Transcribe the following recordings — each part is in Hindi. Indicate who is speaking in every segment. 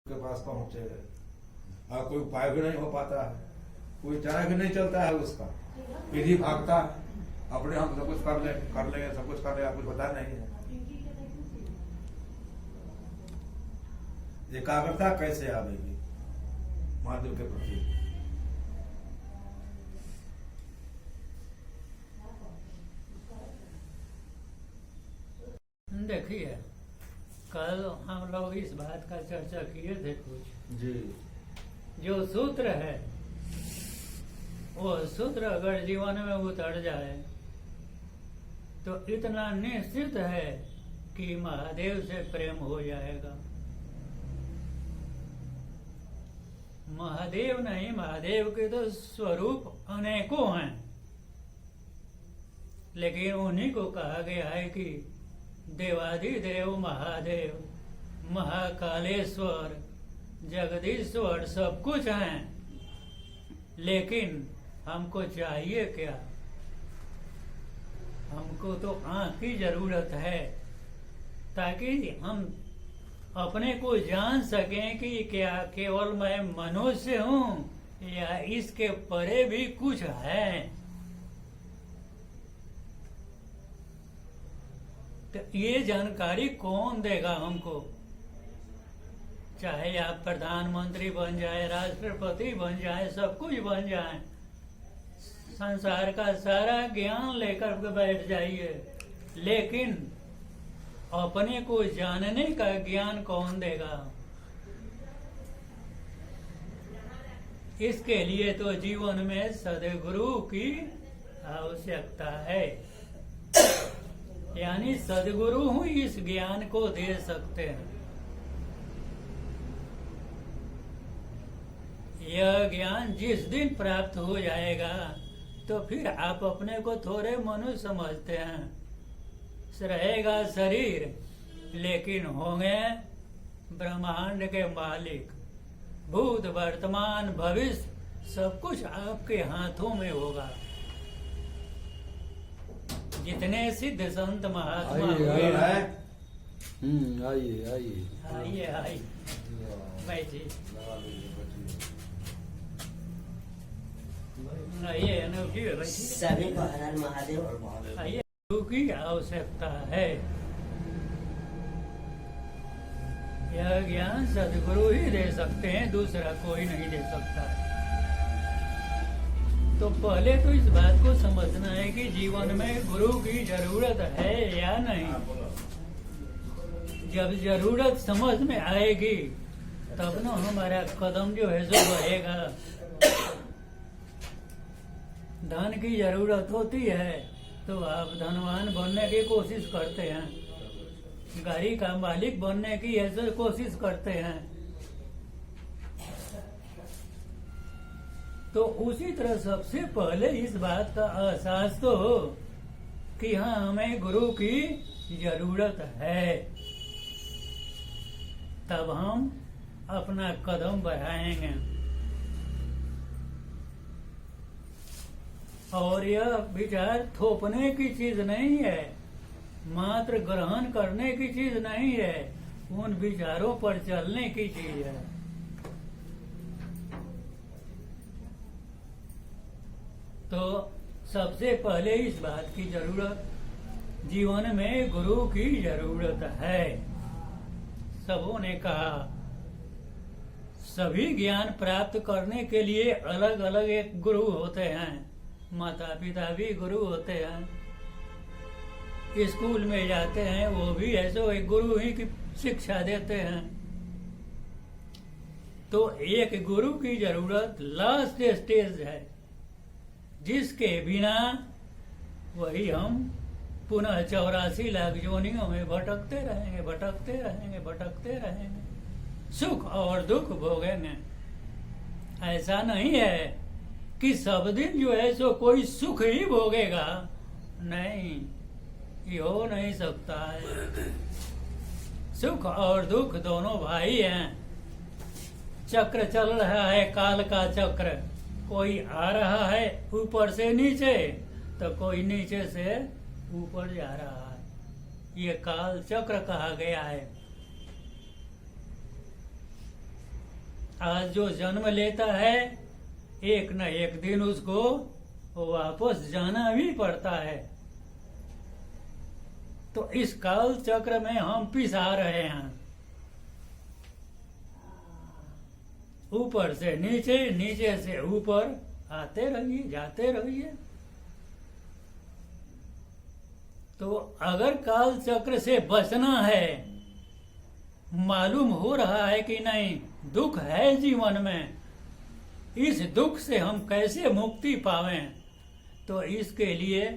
Speaker 1: के पास पहुंचे और कोई उपाय भी नहीं हो पाता है, कोई तरह भी नहीं चलता है उसका, पीढ़ी भागता है अपने हम सब कुछ कर लेंगे सब कुछ कर लेंगे, कुछ पता नहीं है। एकाग्रता कैसे आवेगी महादेव के प्रति?
Speaker 2: देखिए, कल हम लोग इस बात का चर्चा किए थे कुछ
Speaker 1: जी।
Speaker 2: जो सूत्र है वो सूत्र अगर जीवन में उतर जाए तो इतना निश्चित है कि महादेव से प्रेम हो जाएगा। महादेव नहीं, महादेव के तो स्वरूप अनेकों हैं, लेकिन उन्हीं को कहा गया है कि देवाधिदेव महादेव, महाकालेश्वर, जगदीश्वर सब कुछ हैं। लेकिन हमको चाहिए क्या? हमको तो आँख की जरूरत है ताकि हम अपने को जान सकें कि क्या केवल मैं मनुष्य हूँ या इसके परे भी कुछ है। तो ये जानकारी कौन देगा हमको? चाहे आप प्रधानमंत्री बन जाए, राष्ट्रपति बन जाए, सब कुछ बन जाए, संसार का सारा ज्ञान लेकर के बैठ जाइए, लेकिन अपने को जानने का ज्ञान कौन देगा? इसके लिए तो जीवन में सद्गुरु की आवश्यकता है। यानी सद्गुरु ही इस ज्ञान को दे सकते हैं। यह ज्ञान जिस दिन प्राप्त हो जाएगा तो फिर आप अपने को थोड़े मनुष्य समझते हैं। रहेगा शरीर, लेकिन होंगे ब्रह्मांड के मालिक। भूत वर्तमान भविष्य सब कुछ आपके हाथों में होगा। जितने सिद्ध संत महात्मा हुए हैं,
Speaker 3: आइए आइए
Speaker 2: आइए आइए बैठिए, आइए अनूठी बैठिए।
Speaker 4: सभी को हर हर महादेव।
Speaker 2: आइए, गुरु की आवश्यकता है। यह ज्ञान सदगुरु ही दे सकते हैं, दूसरा कोई नहीं दे सकता। तो पहले तो इस बात को समझना है कि जीवन में गुरु की जरूरत है या नहीं। जब जरूरत समझ में आएगी तब ना हमारा कदम जो है सो बढ़ेगा। धन की जरूरत होती है तो आप धनवान बनने की कोशिश करते हैं, गाड़ी का मालिक बनने की ऐसे कोशिश करते हैं। तो उसी तरह सबसे पहले इस बात का एहसास तो हो कि हाँ, हमें गुरु की जरूरत है, तब हम अपना कदम बढ़ाएंगे। और यह विचार थोपने की चीज नहीं है, मात्र ग्रहण करने की चीज नहीं है, उन विचारों पर चलने की चीज है। तो सबसे पहले इस बात की जरूरत, जीवन में गुरु की जरूरत है। सबों ने कहा, सभी ज्ञान प्राप्त करने के लिए अलग अलग एक गुरु होते हैं। माता पिता भी गुरु होते हैं, स्कूल में जाते हैं वो भी ऐसे एक गुरु ही की शिक्षा देते हैं। तो एक गुरु की जरूरत लास्ट स्टेज है, जिसके बिना वही हम पुनः 84 लाख योनियों में भटकते रहेंगे, भटकते रहेंगे, भटकते रहेंगे, सुख और दुख भोगेंगे। ऐसा नहीं है कि सब दिन जो है सो कोई सुख ही भोगेगा, नहीं, ये हो नहीं सकता है। सुख और दुख दोनों भाई हैं। चक्र चल रहा है, काल का चक्र। कोई आ रहा है ऊपर से नीचे तो कोई नीचे से ऊपर जा रहा है। ये काल चक्र कहा गया है। आज जो जन्म लेता है एक न एक दिन उसको वापस जाना भी पड़ता है। तो इस काल चक्र में हम पिसा रहे हैं, ऊपर से नीचे, नीचे से ऊपर आते रहिए, जाते रहिए। तो अगर काल चक्र से बचना है, मालूम हो रहा है कि नहीं दुख है जीवन में, इस दुख से हम कैसे मुक्ति पावें, तो इसके लिए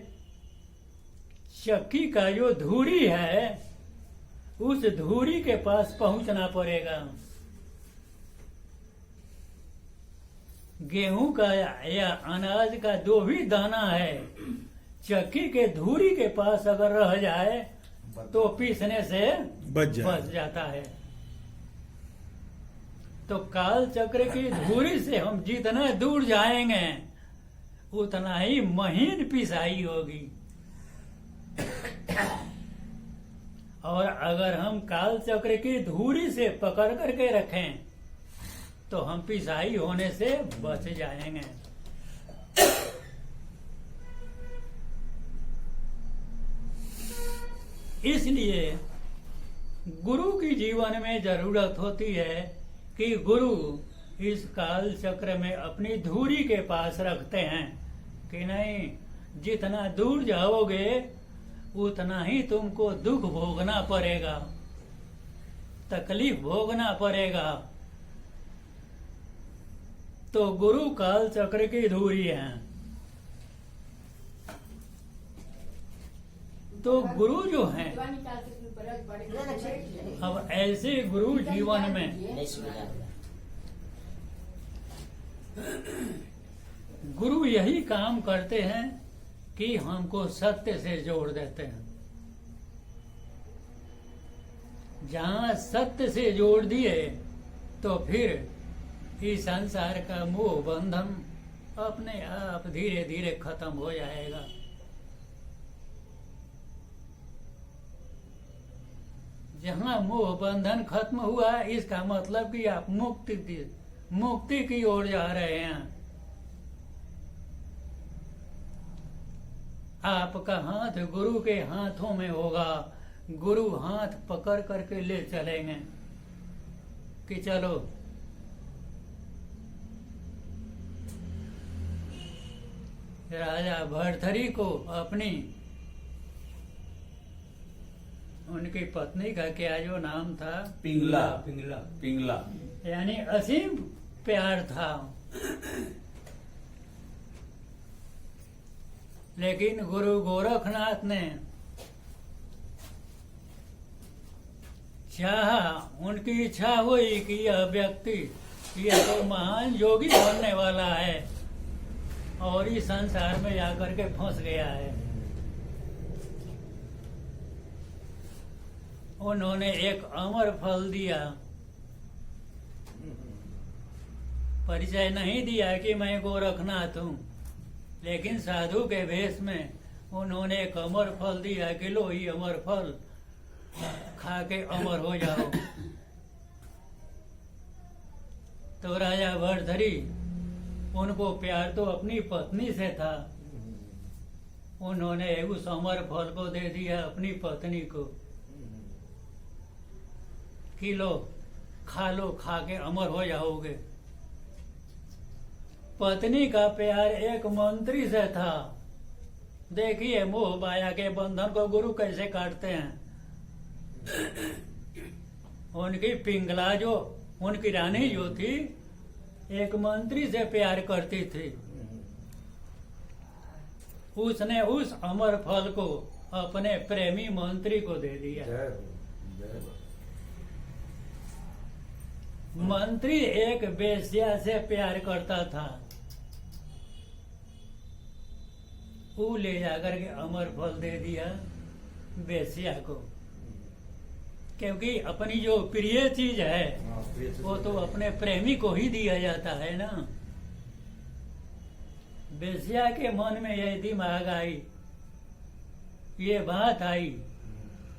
Speaker 2: चक्की का जो धूरी है उस धूरी के पास पहुंचना पड़ेगा। गेहूं का या अनाज का जो भी दाना है चक्की के धूरी के पास अगर रह जाए तो पीसने से बच जाता है। तो काल चक्र की धूरी से हम जितना दूर जाएंगे उतना ही महीन पिसाई होगी। और अगर हम काल चक्र की धूरी से पकड़ करके रखें तो हम पिसाई होने से बच जाएंगे। इसलिए गुरु की जीवन में जरूरत होती है कि गुरु इस काल चक्र में अपनी धूरी के पास रखते हैं कि नहीं, जितना दूर जाओगे उतना ही तुमको दुख भोगना पड़ेगा, तकलीफ भोगना पड़ेगा। तो गुरु काल चक्र की धूरी है। तो गुरु जो हैं, अब ऐसे गुरु जीवन में गुरु यही काम करते हैं कि हमको सत्य से जोड़ देते हैं। जहां सत्य से जोड़ दिए तो फिर इस संसार का मोह बंधन अपने आप धीरे धीरे खत्म हो जाएगा। जहां मोह बंधन खत्म हुआ इसका मतलब कि आप मुक्ति की ओर जा रहे हैं। आपका हाथ गुरु के हाथों में होगा, गुरु हाथ पकड़ करके ले चलेंगे कि चलो राजा भरथरी को अपनी उनकी पत्नी का क्या जो नाम था,
Speaker 1: पिंगला
Speaker 2: पिंगला
Speaker 1: पिंगला
Speaker 2: यानी असीम प्यार था। लेकिन गुरु गोरखनाथ ने चाहा, उनकी इच्छा हुई कि यह व्यक्ति यह तो महान योगी बनने वाला है और इस संसार में जाकर के फंस गया है। उन्होंने एक अमर फल दिया, परिचय नहीं दिया कि मैं गोरखनाथ हूँ, लेकिन साधु के भेष में उन्होंने एक अमर फल दिया कि लो ये अमर फल खा के अमर हो जाओ। तो राजा भरथरी, उनको प्यार तो अपनी पत्नी से था, उन्होंने उस अमर फल को दे दिया अपनी पत्नी को कि लो खा लो, खा के अमर हो जाओगे। पत्नी का प्यार एक मंत्री से था। देखिए मोह माया के बंधन को गुरु कैसे काटते हैं। उनकी पिंगला जो उनकी रानी जो थी एक मंत्री से प्यार करती थी, उसने उस अमर फल को अपने प्रेमी मंत्री को दे दिया। मंत्री एक वेश्या से प्यार करता था, वो ले जाकर के अमर फल दे दिया वेश्या को, क्योंकि अपनी जो प्रिय चीज है वो तो अपने प्रेमी को ही दिया जाता है ना। वेश्या के मन में यह दिमाग आई, ये बात आई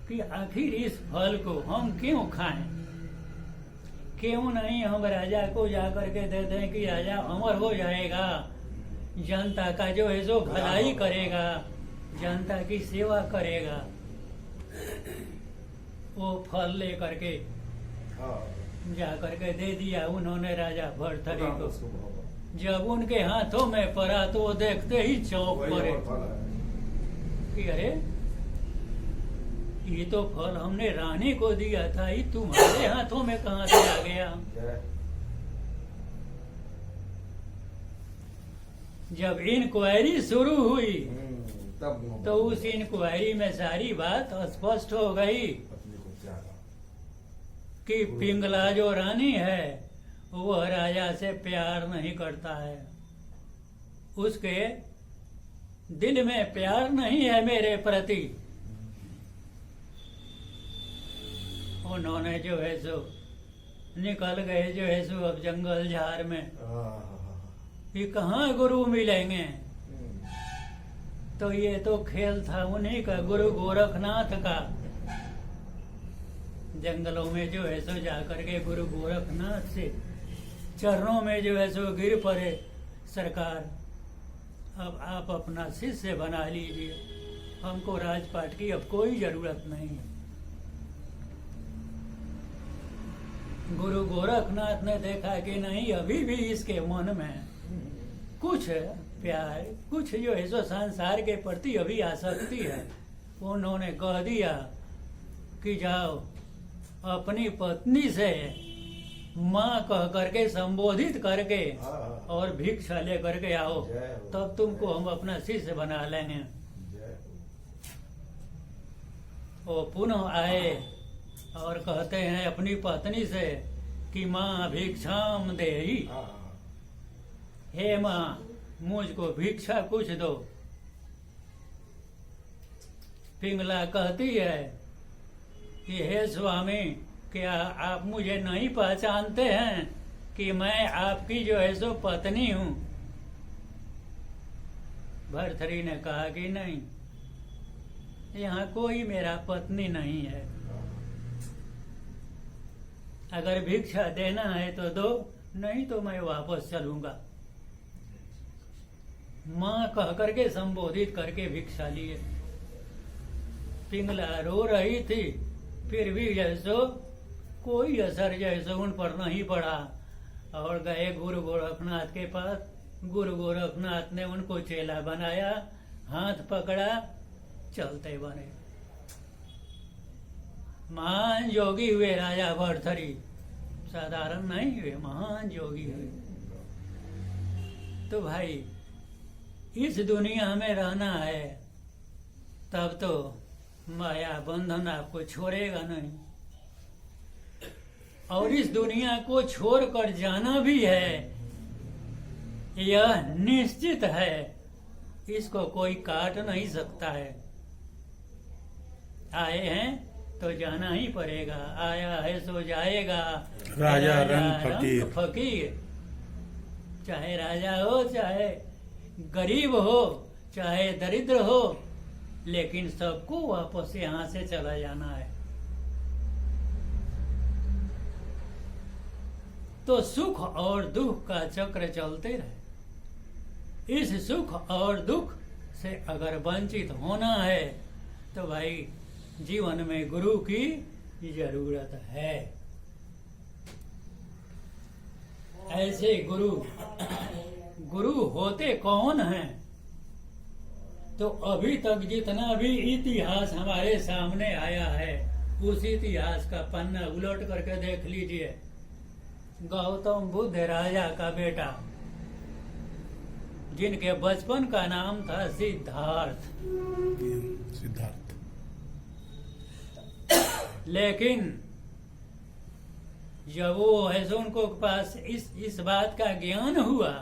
Speaker 2: कि आखिर इस फल को हम क्यों खाएं, क्यों नहीं हम राजा को जा करके दे दें कि राजा अमर हो जाएगा, जनता का जो है सो भलाई करेगा, जनता की सेवा करेगा। वो फल ले करके
Speaker 1: हाँ,
Speaker 2: जा करके दे दिया उन्होंने राजा भर्तृहरि
Speaker 1: राम
Speaker 2: को।
Speaker 1: उसको भगवान।
Speaker 2: जब उनके हाथों में पड़ा तो वो देखते ही चौंक
Speaker 1: वही
Speaker 2: पड़े
Speaker 1: और फल है।
Speaker 2: कि अरे ये तो फल हमने रानी को दिया था, ये तुम्हारे हाथों में कहाँ से आ गया।
Speaker 1: जय।
Speaker 2: जब इंक्वायरी शुरू हुई
Speaker 1: तब
Speaker 2: तो उस इंक्वायरी में सारी बात स्पष्ट हो गई
Speaker 1: पत्नी को त्यागा।
Speaker 2: कि पिंगला जो रानी है वह राजा से प्यार नहीं करता है, उसके दिल में प्यार नहीं है मेरे प्रति। उन्होंने जो है सो निकल गए जो है सो अब जंगल झाड़ में कि कहाँ गुरु मिलेंगे। तो ये तो खेल था उन्हीं का, गुरु गोरखनाथ का। जंगलों में जो है सो जाकर के गुरु गोरखनाथ से चरणों में जो है सो गिर पड़े, सरकार अब आप अपना शिष्य बना लीजिए, हमको राजपाट की अब कोई जरूरत नहीं है। गुरु गोरखनाथ ने देखा कि नहीं, अभी भी इसके मन में कुछ प्यार, कुछ जो है सो संसार के प्रति अभी आसक्ति है। उन्होंने कह दिया कि जाओ अपनी पत्नी से माँ कह करके संबोधित करके और भिक्षा ले करके आओ, तब तुमको हम अपना शिष्य बना लेंगे। वो पुनः आए और कहते हैं अपनी पत्नी से कि माँ भिक्षाम देहि, हे माँ मुझको भिक्षा कुछ दो। पिंगला कहती है कि हे स्वामी, क्या आप मुझे नहीं पहचानते हैं कि मैं आपकी जो है सो पत्नी हूँ। भर्तृहरि ने कहा कि नहीं, यहाँ कोई मेरा पत्नी नहीं है, अगर भिक्षा देना है तो दो, नहीं तो मैं वापस चलूंगा। माँ कह करके संबोधित करके भिक्षा लिए। पिंगला रो रही थी, फिर भी जैसो कोई असर जैसो उन पर नहीं पड़ा और गए गुरु गोरखनाथ के पास। गुरु गोरखनाथ ने उनको चेला बनाया, हाथ पकड़ा, चलते बने। महान योगी हुए राजा भर्तृहरि, साधारण नहीं हुए, महान योगी हुए। तो भाई इस दुनिया में रहना है तब तो माया बंधन आपको छोड़ेगा नहीं, और इस दुनिया को छोड़कर जाना भी है, यह निश्चित है, इसको कोई काट नहीं सकता है। आए हैं तो जाना ही पड़ेगा, आया है सो जाएगा।
Speaker 3: राजा रंग फकीर।
Speaker 2: फकीर, चाहे राजा हो चाहे गरीब हो चाहे दरिद्र हो, लेकिन सबको वापस यहाँ से चला जाना है। तो सुख और दुख का चक्र चलते रहे। इस सुख और दुख से अगर वंचित होना है तो भाई जीवन में गुरु की जरूरत है। ऐसे गुरु होते कौन हैं? तो अभी तक जितना भी इतिहास हमारे सामने आया है, उस इतिहास का पन्ना उलट करके देख लीजिए। गौतम बुद्ध राजा का बेटा, जिनके बचपन का नाम था सिद्धार्थ, लेकिन जब वो ऐसे उनको पास इस बात का ज्ञान हुआ,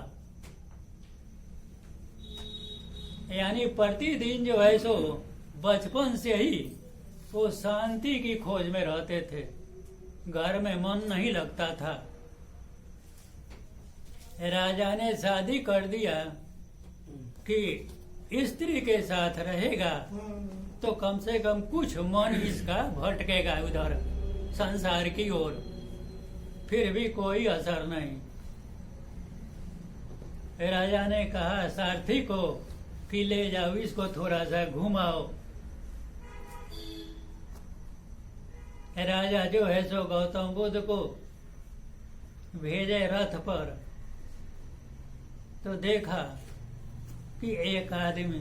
Speaker 2: यानी प्रतिदिन जो है सो बचपन से ही वो शांति की खोज में रहते थे, घर में मन नहीं लगता था। राजा ने शादी कर दिया कि स्त्री के साथ रहेगा तो कम से कम कुछ मन इसका भटकेगा उधर संसार की ओर। फिर भी कोई असर नहीं। फिर राजा ने कहा सारथी को कि ले जाओ, इसको थोड़ा सा घुमाओ। राजा जो है सो गौतम बुद्ध को भेजे रथ पर, तो देखा कि एक आदमी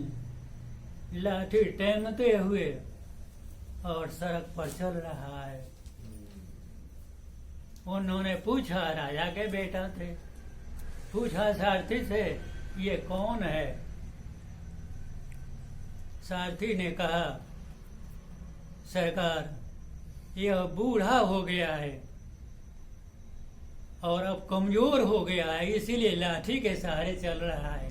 Speaker 2: लाठी टेंगते हुए और सड़क पर चल रहा है। उन्होंने पूछा, राजा के बेटा थे, पूछा सारथी से ये कौन है? सारथी ने कहा सरकार यह बूढ़ा हो गया है और अब कमजोर हो गया है, इसीलिए लाठी के सहारे चल रहा है।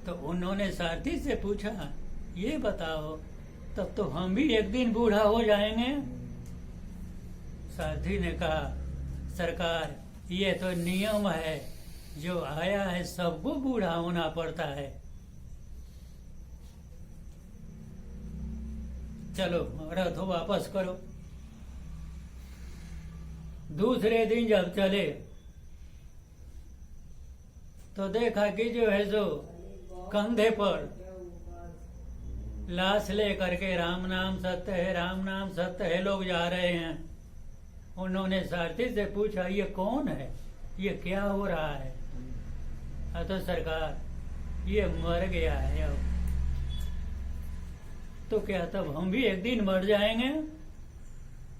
Speaker 2: तो उन्होंने सारथी से पूछा ये बताओ तब तो हम भी एक दिन बूढ़ा हो जाएंगे। सारथी ने कहा सरकार ये तो नियम है, जो आया है सबको बूढ़ा होना पड़ता है। चलो रथ वापस करो। दूसरे दिन जब चले तो देखा कि जो है सो कंधे पर लाश ले करके राम नाम सत्य है, राम नाम सत्य है लोग जा रहे हैं। उन्होंने सारथी से पूछा ये कौन है, ये क्या हो रहा है? तो सरकार ये मर गया है अब। तो क्या तब हम भी एक दिन मर जाएंगे?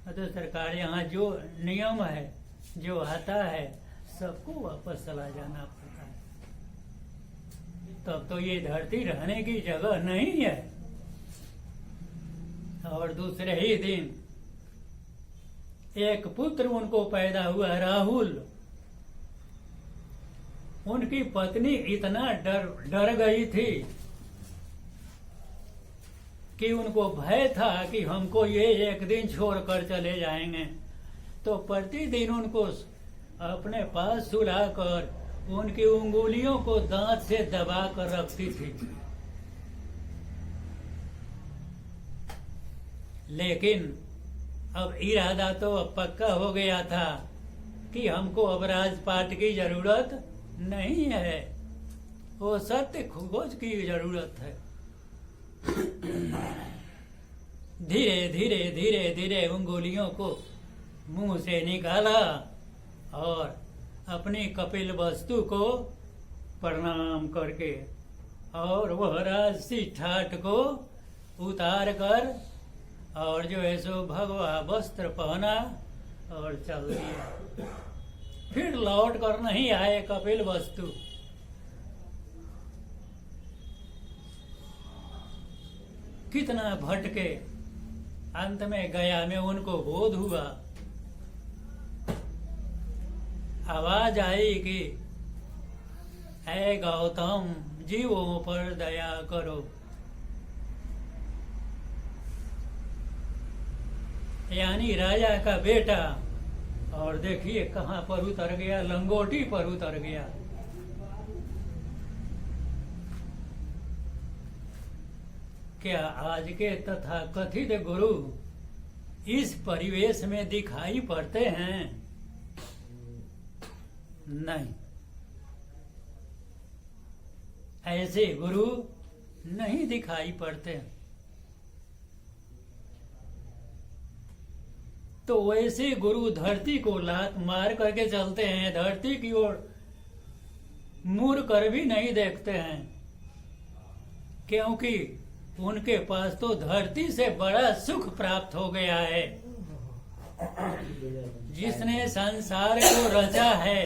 Speaker 2: तो सरकार यहाँ जो नियम है, जो आता है सबको वापस चला जाना पड़ता है। तब तो ये धरती रहने की जगह नहीं है। और दूसरे ही दिन एक पुत्र उनको पैदा हुआ, राहुल। उनकी पत्नी इतना डर गई थी कि उनको भय था कि हमको ये एक दिन छोड़कर चले जाएंगे। तो प्रतिदिन उनको अपने पास सुलाकर उनकी उंगलियों को दांत से दबा कर रखती थी। लेकिन अब इरादा तो अब पक्का हो गया था कि हमको अब राजपाट की जरूरत नहीं है, वो सत्य खोज की जरूरत है। धीरे धीरे धीरे धीरे उंगलियों को मुंह से निकाला और अपनी कपिल वस्तु को प्रणाम करके और वह राजसी ठाट को उतार कर और जो है सो भगवा वस्त्र पहना और चल दिया। फिर लौट कर नहीं आए कपिल वस्तु। कितना भटके, अंत में गया में उनको बोध हुआ। आवाज आई कि ऐ गौतम जीवों पर दया करो। यानी राजा का बेटा, और देखिए कहां पर उतर गया, लंगोटी पर उतर गया। क्या आज के तथाकथित गुरु इस परिवेश में दिखाई पड़ते हैं? नहीं, ऐसे गुरु नहीं दिखाई पड़ते। तो वैसे गुरु धरती को लात मार करके चलते हैं, धरती की ओर मुड़ कर भी नहीं देखते हैं, क्योंकि उनके पास तो धरती से बड़ा सुख प्राप्त हो गया है। जिसने संसार को रचा है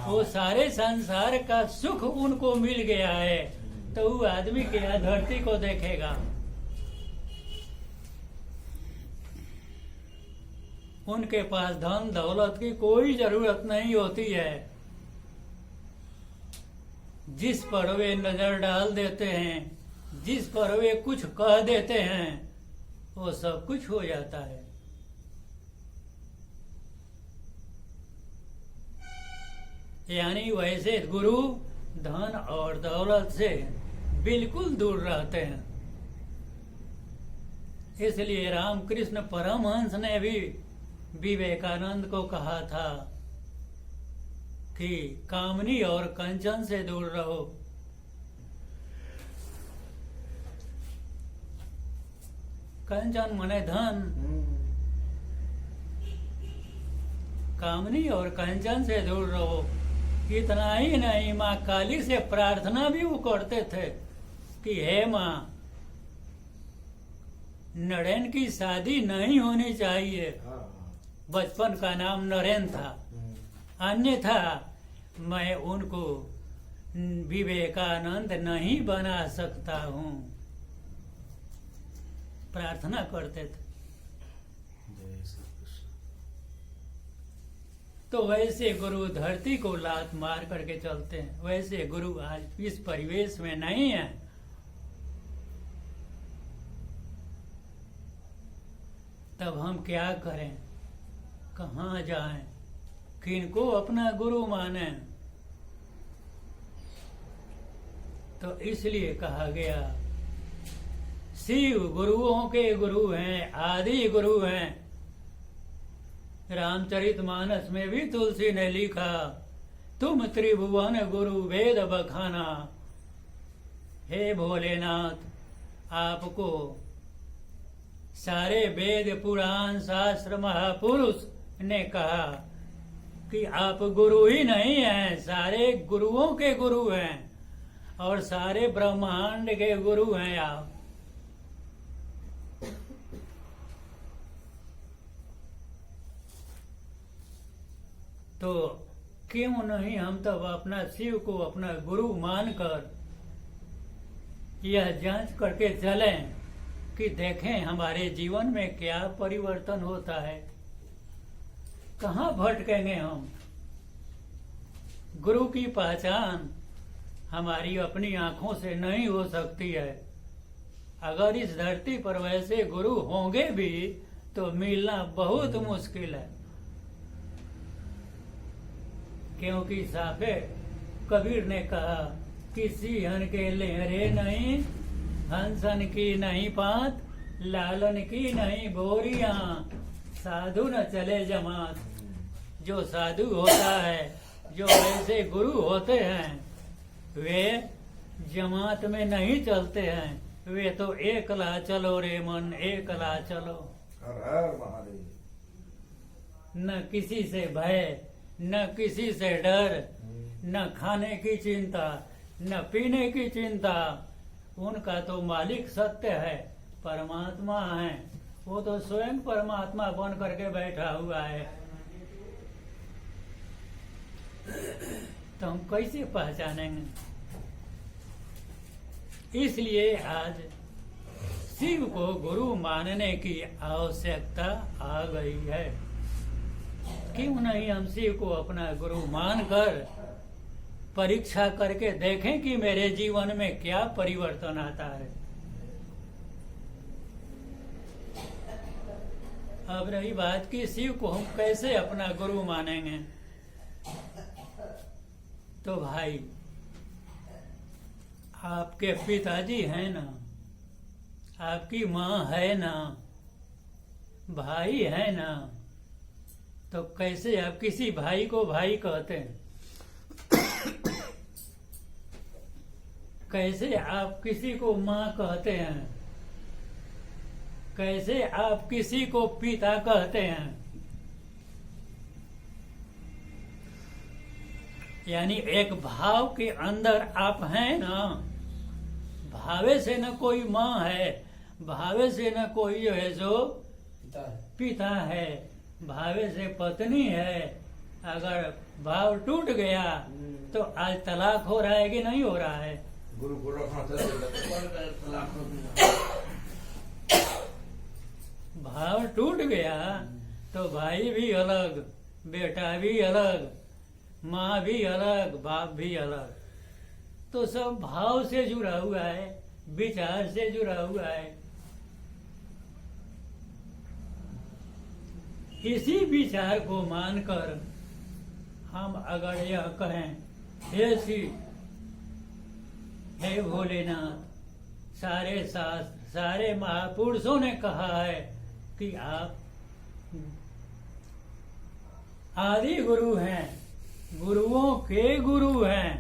Speaker 2: वो सारे संसार का सुख उनको मिल गया है, तो वो आदमी क्या धरती को देखेगा? उनके पास धन दौलत की कोई जरूरत नहीं होती है। जिस पर वे नजर डाल देते हैं, जिस पर वे कुछ कह देते हैं, वो सब कुछ हो जाता है। यानी वैसे गुरु धन और दौलत से बिल्कुल दूर रहते हैं। इसलिए रामकृष्ण परमहंस ने भी विवेकानंद को कहा था कि कामनी और कंचन से दूर रहो। कंचन मने धन, कामनी और कंचन से दूर रहो। इतना ही नहीं, माँ काली से प्रार्थना भी वो करते थे कि हे माँ, नरेन की शादी नहीं होनी चाहिए। बचपन का नाम नरेन था, अन्यथा मैं उनको विवेकानंद नहीं बना सकता हूँ, प्रार्थना करते थे। तो वैसे गुरु धरती को लात मार करके चलते हैं, वैसे गुरु आज इस परिवेश में नहीं है। तब हम क्या करें, कहाँ जाएं, किनको अपना गुरु माने? तो इसलिए कहा गया शिव गुरुओं के गुरु हैं, आदि गुरु हैं। रामचरितमानस में भी तुलसी ने लिखा, तुम त्रिभुवन गुरु वेद बखाना। हे भोलेनाथ, आपको सारे वेद पुराण शास्त्र महापुरुष ने कहा कि आप गुरु ही नहीं हैं, सारे गुरुओं के गुरु हैं और सारे ब्रह्मांड के गुरु हैं आप। तो क्यों नहीं हम तब अपना शिव को अपना गुरु मानकर यह जांच करके चलें कि देखें हमारे जीवन में क्या परिवर्तन होता है, कहाँ भटकेंगे हम। गुरु की पहचान हमारी अपनी आंखों से नहीं हो सकती है। अगर इस धरती पर वैसे गुरु होंगे भी तो मिलना बहुत मुश्किल है, क्योंकि साफे कबीर ने कहा, किसी हन के लेहरे नहीं, हंसन की नहीं पात, लालन की नहीं बोरियां, साधु न चले जमात। जो साधु होता है, जो ऐसे गुरु होते हैं, वे जमात में नहीं चलते हैं, वे तो एकला चलो रे मन, एकला चलो।
Speaker 1: हर हर महादेव।
Speaker 2: न किसी से भय, न किसी से डर, न खाने की चिंता, न पीने की चिंता। उनका तो मालिक सत्य है, परमात्मा है, वो तो स्वयं परमात्मा बन करके बैठा हुआ है। तो हम कैसे पहचानेंगे? इसलिए आज शिव को गुरु मानने की आवश्यकता आ गई है। क्यों नहीं हम शिव को अपना गुरु मानकर परीक्षा करके देखें कि मेरे जीवन में क्या परिवर्तन आता है। अब रही बात कि शिव को हम कैसे अपना गुरु मानेंगे, तो भाई आपके पिताजी हैं ना, आपकी माँ है ना, भाई है ना, तो कैसे आप किसी भाई को भाई कहते हैं? कैसे आप किसी को माँ कहते हैं? कैसे आप किसी को पिता कहते हैं? यानी एक भाव के अंदर आप हैं ना। भावे से न कोई माँ है, भावे से न कोई जो है सो पिता है, भावे से पत्नी है। अगर भाव टूट गया तो आज तलाक हो रहा है कि नहीं हो रहा है?
Speaker 1: गुरु को रखना
Speaker 2: भाव टूट गया तो भाई भी अलग, बेटा भी अलग, माँ भी अलग, बाप भी अलग। तो सब भाव से जुड़ा हुआ है, विचार से जुड़ा हुआ है। इसी विचार को मानकर हम अगर यह कहें, हे भोलेनाथ, सारे सारे महापुरुषों ने कहा है कि आप आदि गुरु हैं, गुरुओं के गुरु हैं।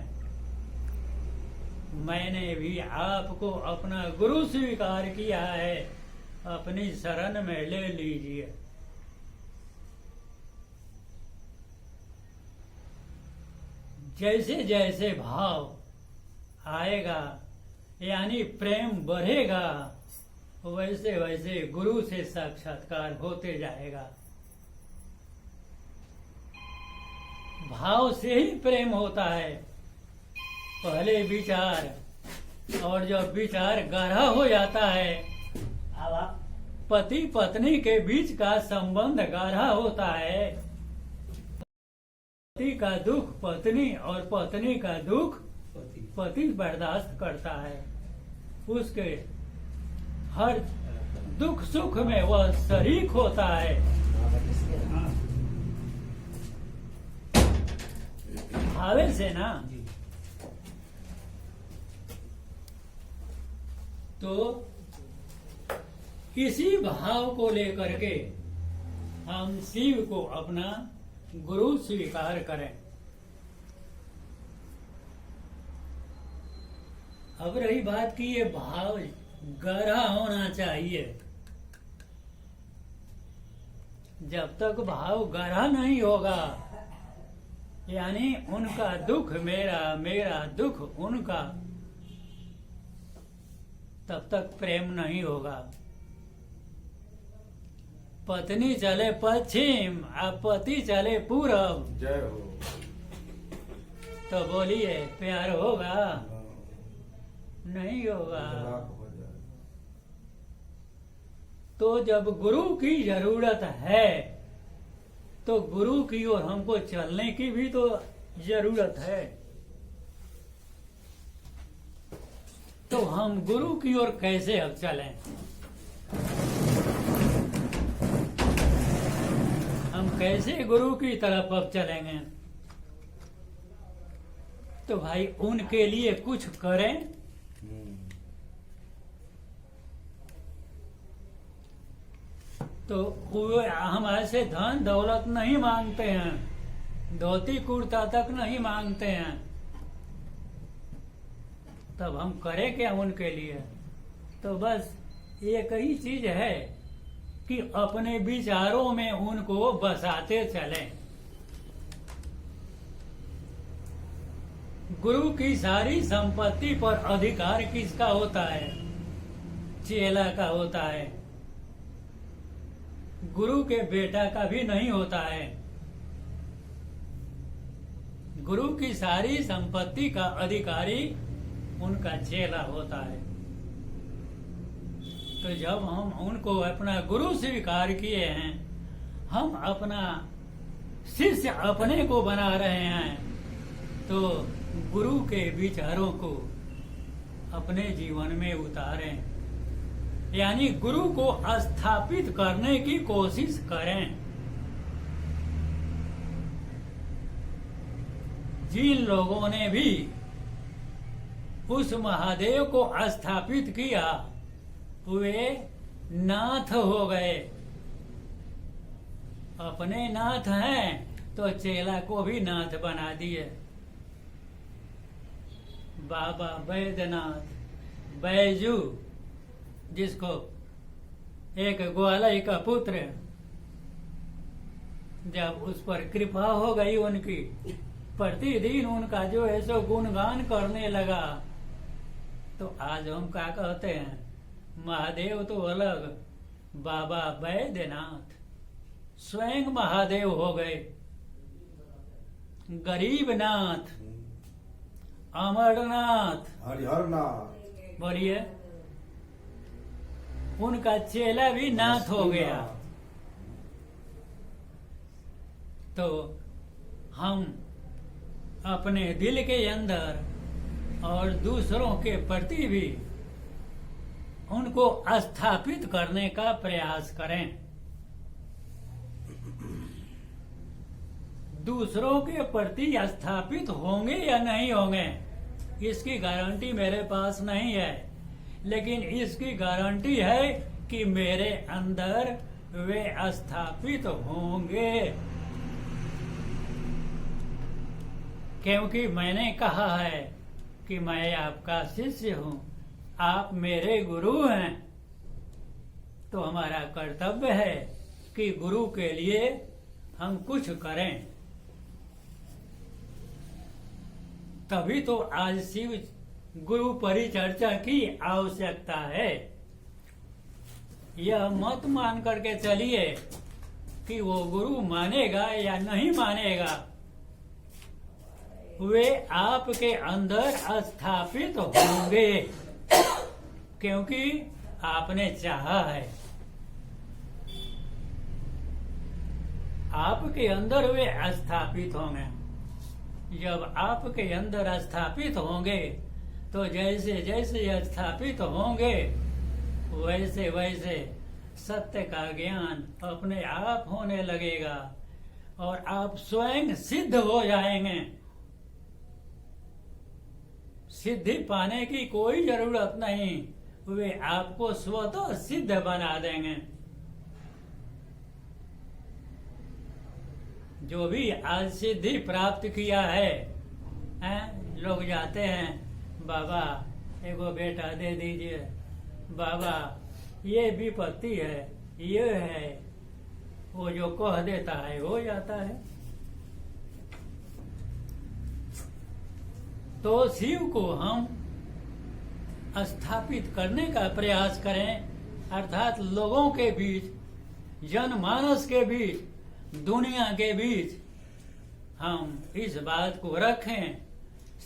Speaker 2: मैंने भी आपको अपना गुरु स्वीकार किया है, अपनी शरण में ले लीजिए। जैसे जैसे भाव आएगा यानी प्रेम बढ़ेगा, वैसे वैसे गुरु से साक्षात्कार होते जाएगा। भाव से ही प्रेम होता है। पहले विचार, और जब विचार गहरा हो जाता है, पति पत्नी के बीच का संबंध गहरा होता है। पति का दुख पत्नी और पत्नी का दुख पति बर्दाश्त करता है। उसके हर दुख सुख में वह शरीक होता है। भावे से ना, तो इसी भाव को लेकर के हम शिव को अपना गुरु स्वीकार करें। अब रही बात की ये भाव गहरा होना चाहिए। जब तक भाव गहरा नहीं होगा, यानी उनका दुख मेरा, मेरा दुख उनका, तब तक प्रेम नहीं होगा। पत्नी चले पश्चिम और पति चले पूरब,
Speaker 1: जय हो।
Speaker 2: तो बोलिए प्यार होगा? नहीं होगा।
Speaker 1: हो जाए।
Speaker 2: तो जब गुरु की जरूरत है, तो गुरु की ओर हमको चलने की भी तो जरूरत है। तो हम गुरु की ओर कैसे अब चलें? हम कैसे गुरु की तरफ अब चलेंगे? तो भाई उनके लिए कुछ करें। तो हम ऐसे धन दौलत नहीं मांगते हैं, धोती कुर्ता तक नहीं मांगते हैं। तब हम करें क्या उनके लिए? तो बस एक ही चीज है कि अपने विचारों में उनको बसाते चलें। गुरु की सारी संपत्ति पर अधिकार किसका होता है? चेला का होता है। गुरु के बेटा का भी नहीं होता है। गुरु की सारी संपत्ति का अधिकारी उनका चेला होता है। तो जब हम उनको अपना गुरु स्वीकार किए हैं, हम अपना शिष्य अपने को बना रहे हैं, तो गुरु के विचारों को अपने जीवन में उतारें, यानी गुरु को स्थापित करने की कोशिश करें। जिन लोगों ने भी उस महादेव को स्थापित किया, वे नाथ हो गए। अपने नाथ हैं तो चेला को भी नाथ बना दिए। बाबा बैद्यनाथ, बैजू, जिसको एक ग्वालय का पुत्र, जब उस पर कृपा हो गई उनकी, प्रतिदिन उनका जो है सो गुणगान करने लगा, तो आज हम क्या कहते हैं? महादेव तो अलग, बाबा बैद्यनाथ स्वयं महादेव हो गए। गरीबनाथ, अमरनाथ,
Speaker 1: हरिहरनाथ,
Speaker 2: बोलिए, उनका चेला भी नाथ हो गया। तो हम अपने दिल के अंदर और दूसरों के प्रति भी उनको स्थापित करने का प्रयास करें। दूसरों के प्रति स्थापित होंगे या नहीं होंगे, इसकी गारंटी मेरे पास नहीं है। लेकिन इसकी गारंटी है कि मेरे अंदर वे स्थापित होंगे, क्योंकि मैंने कहा है कि मैं आपका शिष्य हूं, आप मेरे गुरु हैं। तो हमारा कर्तव्य है कि गुरु के लिए हम कुछ करें। तभी तो आज शिव गुरु परिचर्चा की आवश्यकता है। यह मत मान करके चलिए कि वो गुरु मानेगा या नहीं मानेगा, वे आपके अंदर स्थापित होंगे, क्योंकि आपने चाहा है। आपके अंदर वे स्थापित होंगे। जब आपके अंदर स्थापित होंगे तो जैसे जैसे स्थापित होंगे वैसे वैसे सत्य का ज्ञान अपने आप होने लगेगा और आप स्वयं सिद्ध हो जाएंगे। सिद्धि पाने की कोई जरूरत नहीं, वे आपको स्वतः सिद्ध बना देंगे। जो भी आज सिद्धि प्राप्त किया है, लोग जाते हैं, बाबा एगो बेटा दे दीजिए, बाबा ये विपत्ति है, ये है, वो जो कह देता है हो जाता है। तो शिव को हम स्थापित करने का प्रयास करें, अर्थात लोगों के बीच, जनमानस के बीच, दुनिया के बीच हम इस बात को रखें,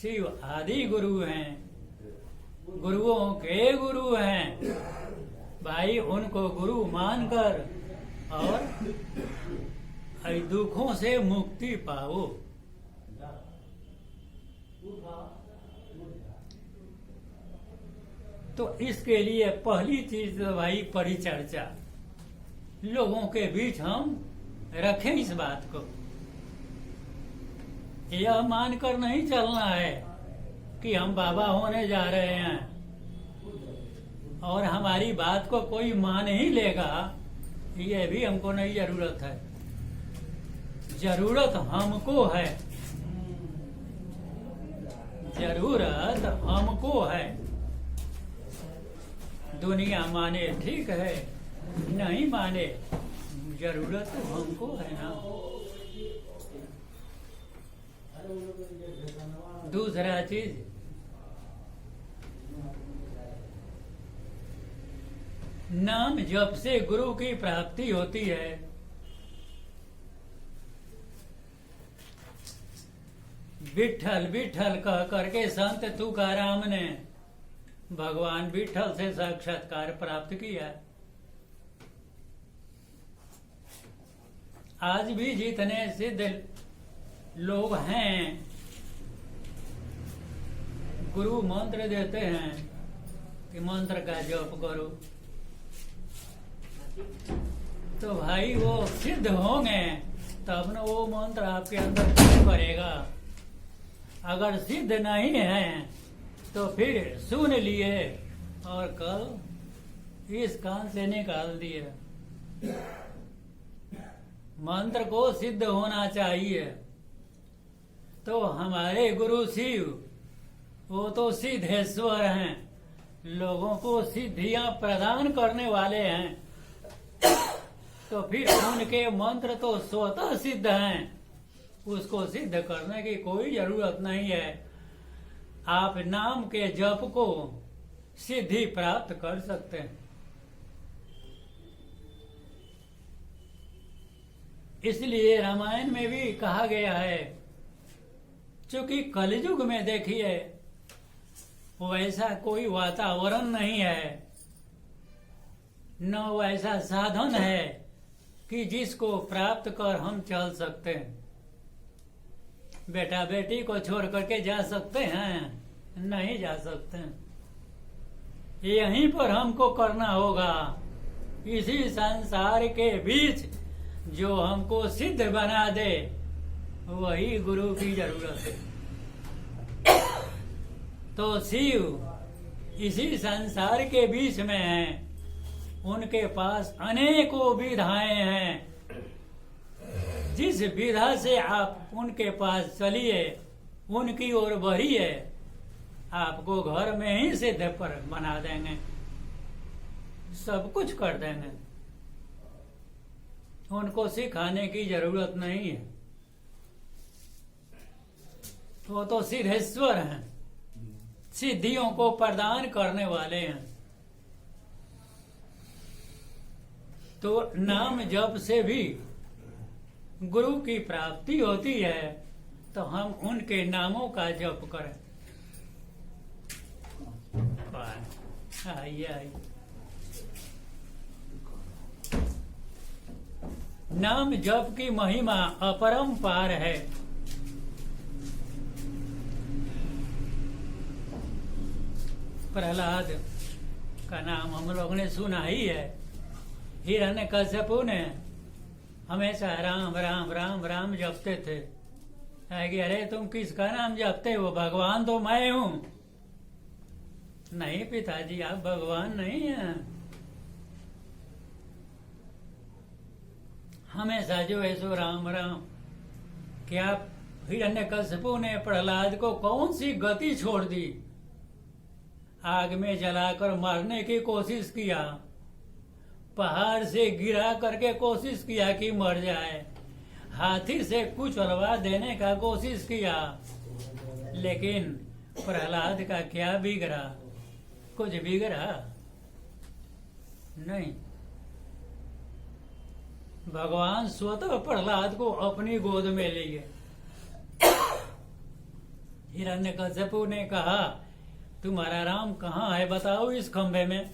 Speaker 2: शिव आदि गुरु हैं, गुरुओं के गुरु हैं, भाई उनको गुरु मानकर और दुखों से मुक्ति पाओ। तो इसके लिए पहली चीज तो भाई परिचर्चा, लोगों के बीच हम रखें इस बात को। यह मानकर नहीं चलना है कि हम बाबा होने जा रहे हैं और हमारी बात को कोई मान ही लेगा, ये भी हमको नहीं जरूरत है। जरूरत हमको है, जरूरत हमको है। दुनिया माने ठीक है, नहीं माने जरूरत तो हमको है ना। दूसरा चीज, नाम जप से गुरु की प्राप्ति होती है। विठल विठल कह करके संत तुकाराम ने भगवान विठल से साक्षात्कार प्राप्त किया। आज भी जितने सिद्ध लोग हैं गुरु मंत्र देते हैं कि मंत्र का जप करो, तो भाई वो सिद्ध होंगे तब न वो मंत्र आपके अंदर काम करेगा। अगर सिद्ध नहीं है तो फिर सुन लिए और कल इस कान से निकाल दिए। मंत्र को सिद्ध होना चाहिए। तो हमारे गुरु शिव वो तो सिद्धेश्वर हैं, लोगों को सिद्धियां प्रदान करने वाले हैं। तो फिर उनके मंत्र तो स्वतः सिद्ध हैं, उसको सिद्ध करने की कोई जरूरत नहीं है। आप नाम के जप को सिद्धि प्राप्त कर सकते हैं। इसलिए रामायण में भी कहा गया है, क्योंकि कलयुग में देखिए वैसा कोई वातावरण नहीं है, न वैसा साधन है कि जिसको प्राप्त कर हम चल सकते हैं। बेटा बेटी को छोड़ करके जा सकते हैं? नहीं जा सकते हैं। यहीं पर हमको करना होगा, इसी संसार के बीच जो हमको सिद्ध बना दे वही गुरु की जरूरत है। तो शिव इसी संसार के बीच में हैं। उनके पास अनेकों विधाएं हैं। जिस विधा से आप उनके पास चलिए, उनकी ओर बढ़िए, आपको घर में ही सिद्ध पर बना देंगे, सब कुछ कर देंगे। उनको सिखाने की जरूरत नहीं है। वो तो सिद्धेश्वर हैं, सिद्धियों को प्रदान करने वाले हैं। तो नाम जप से भी गुरु की प्राप्ति होती है, तो हम उनके नामों का जप करें। आइए आइए। नाम जप की महिमा अपरंपार है। प्रहलाद का नाम हम लोग ने सुना ही है। हिरण्यकश्यपु ने हमेशा राम राम राम राम जपते थे। कि अरे तुम किसका नाम जपते हो? भगवान तो मैं हूं। नहीं पिताजी, आप भगवान नहीं हैं। हमेशा जो है सो राम राम। क्या हिरण्यकश्यपु ने प्रहलाद को कौन सी गति छोड़ दी? आग में जलाकर मारने की कोशिश किया, पहाड़ से गिरा करके कोशिश किया कि मर जाए, हाथी से कुचलवा देने का कोशिश किया, लेकिन प्रहलाद का क्या बिगड़ा? कुछ बिगड़ा नहीं। भगवान स्वतः प्रहलाद को अपनी गोद में लिए। हिरण्यकश्यपु ने कहा, तुम्हारा राम कहाँ है? बताओ इस खंभे में।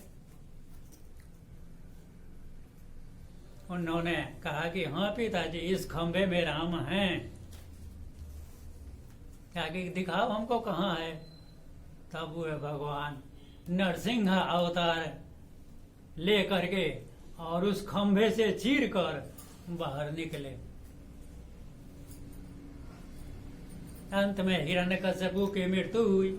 Speaker 2: उन्होंने कहा कि हाँ पिताजी, इस खंभे में राम हैं। क्या कि दिखाओ हमको कहाँ है। तब वो भगवान नरसिंह अवतार ले करके और उस खंभे से चीर कर बाहर निकले। अंत में हिरण्यकश्यपु की मृत्यु हुई।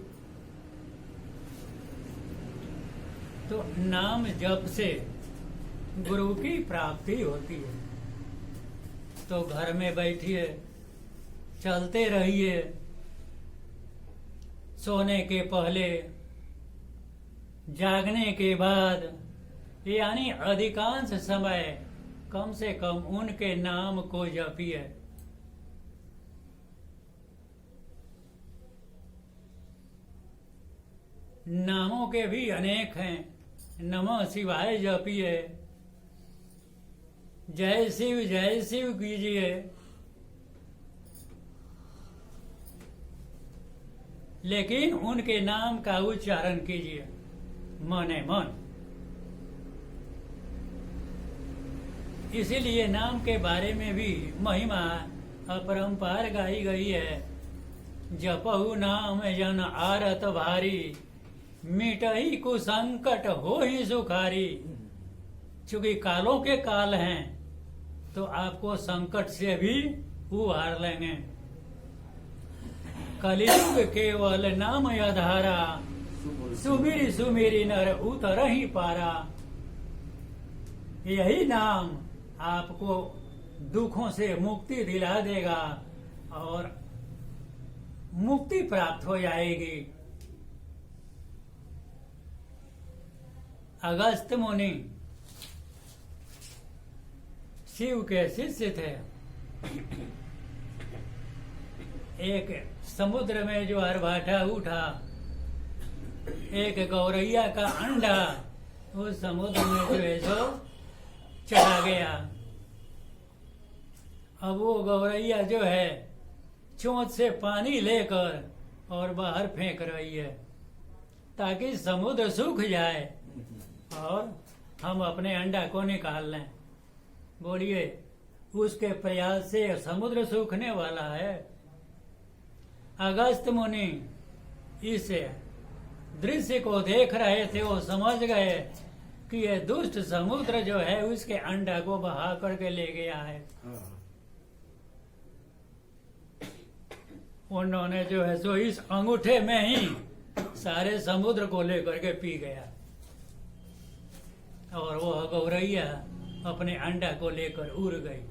Speaker 2: तो नाम जप से गुरु की प्राप्ति होती है। तो घर में बैठिए, चलते रहिए, सोने के पहले, जागने के बाद, यानी अधिकांश समय कम से कम उनके नाम को जपिए। नामों के भी अनेक हैं। नमः शिवाय जपिए, जय शिव कीजिए, लेकिन उनके नाम का उच्चारण कीजिए मने मन। इसीलिए नाम के बारे में भी महिमा अपरंपार गाई गई है। जपहु नाम जन आरत भारी, मिटही कुसंकट हो ही सुखारी। चूंकि कालों के काल हैं, तो आपको संकट से भी उबार लेंगे। कलियुग केवल नाम आधारा, सुमिरी सुमिरी नर उतर ही पारा। यही नाम आपको दुखों से मुक्ति दिला देगा और मुक्ति प्राप्त हो जाएगी। अगस्त मुनि शिव के शिष्य थे। एक समुद्र में जो आर्भाटा उठा, एक गौरैया का अंडा उस समुद्र में जो है सो चला गया। अब वो गौरैया जो है चोंच से पानी लेकर और बाहर फेंक रही है, ताकि समुद्र सूख जाए और हम अपने अंडा को निकाल लें। बोलिए, उसके प्रयास से समुद्र सूखने वाला है? अगस्त मुनि इस दृश्य को देख रहे थे। वो समझ गए कि ये दुष्ट समुद्र जो है उसके अंडा को बहा करके ले गया है। उन्होंने जो है सो इस अंगूठे में ही सारे समुद्र को लेकर के पी गया, और वो गौरैया अपने अंडा को लेकर उड़ गई।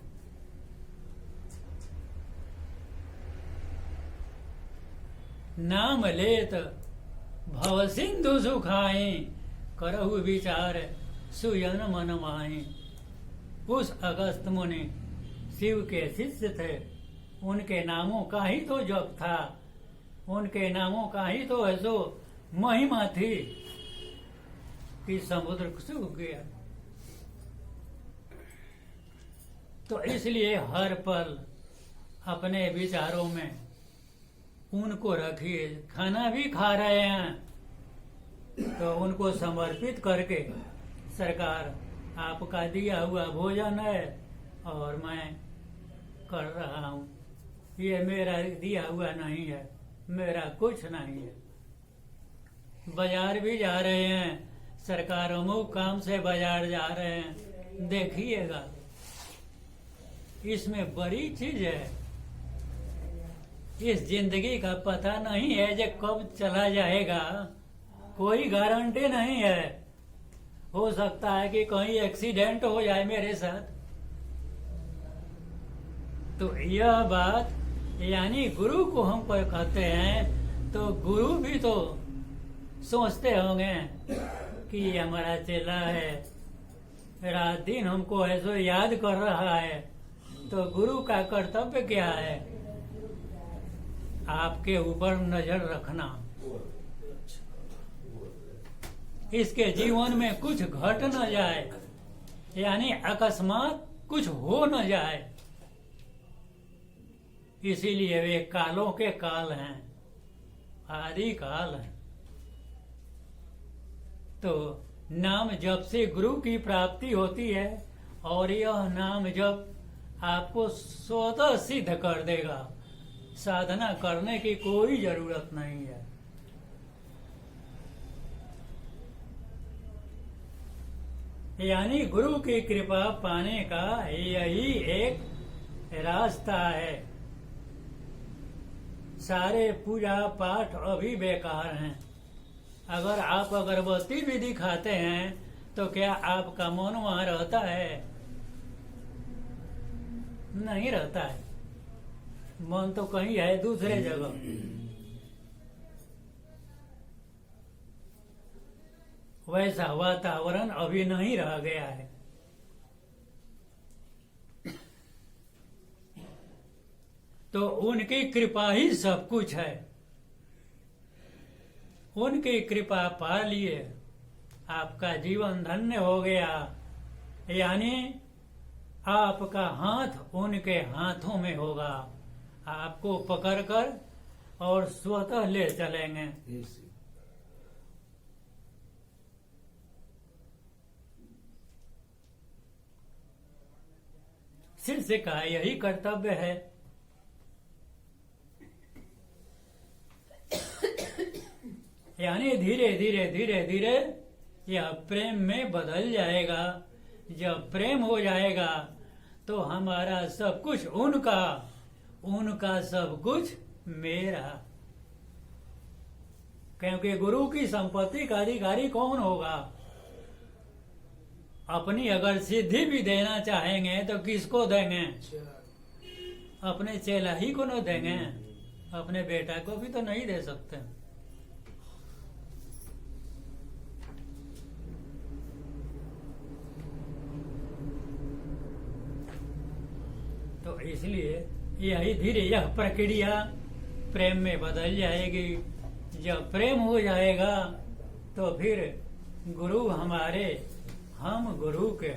Speaker 2: नाम लेत भव सिंधु सुखाए, करहु विचार सुयन मन माहे। उस अगस्त मुनि शिव के शिष्य थे, उनके नामों का ही तो जप था, उनके नामों का ही तो ऐसो महिमा थी कि समुद्र सूख गया। तो इसलिए हर पल अपने विचारों में उनको रखिए। खाना भी खा रहे हैं तो उनको समर्पित करके, सरकार आपका दिया हुआ भोजन है और मैं कर रहा हूँ, ये मेरा दिया हुआ नहीं है, मेरा कुछ नहीं है। बाजार भी जा रहे हैं, सरकार अमुक काम से बाजार जा रहे हैं, देखिएगा इसमें बड़ी चीज है। इस जिंदगी का पता नहीं है जो कब चला जाएगा, कोई गारंटी नहीं है। हो सकता है कि कहीं एक्सीडेंट हो जाए मेरे साथ। तो यह बात यानी गुरु को हम पर कहते हैं, तो गुरु भी तो सोचते होंगे कि ये हमारा चेला है, रात दिन हमको ऐसो याद कर रहा है, तो गुरु का कर्तव्य क्या है? आपके ऊपर नजर रखना, इसके जीवन में कुछ घट न जाए, यानी अकस्मात कुछ हो न जाए। इसीलिए वे कालों के काल हैं, आदि काल हैं। तो नाम जप से गुरु की प्राप्ति होती है, और यह नाम जप आपको स्वतः सिद्ध कर देगा। साधना करने की कोई जरूरत नहीं है। यानी गुरु की कृपा पाने का यही एक रास्ता है। सारे पूजा पाठ अभी बेकार हैं। अगर आप अगरबत्ती भी दिखाते हैं तो क्या आपका मन वहां रहता है? नहीं रहता है, मन तो कहीं है दूसरे जगह। वैसा वातावरण अभी नहीं रह गया है। तो उनकी कृपा ही सब कुछ है। उनकी कृपा पा लिए, आपका जीवन धन्य हो गया। यानी आपका हाथ उनके हाथों में होगा, आपको पकड़कर और स्वतः ले चलेंगे। शिष्य का यही कर्तव्य है। यानी धीरे धीरे धीरे धीरे यह प्रेम में बदल जाएगा। जब प्रेम हो जाएगा तो हमारा सब कुछ उनका, उनका सब कुछ मेरा। क्योंकि गुरु की संपत्ति का अधिकारी कौन होगा? अपनी अगर सिद्धि भी देना चाहेंगे तो किसको देंगे? अपने चेला ही को न देंगे, अपने बेटा को भी तो नहीं दे सकते। तो इसलिए यही धीरे यह प्रक्रिया प्रेम में बदल जाएगी। जब प्रेम हो जाएगा तो फिर गुरु हमारे, हम गुरु के।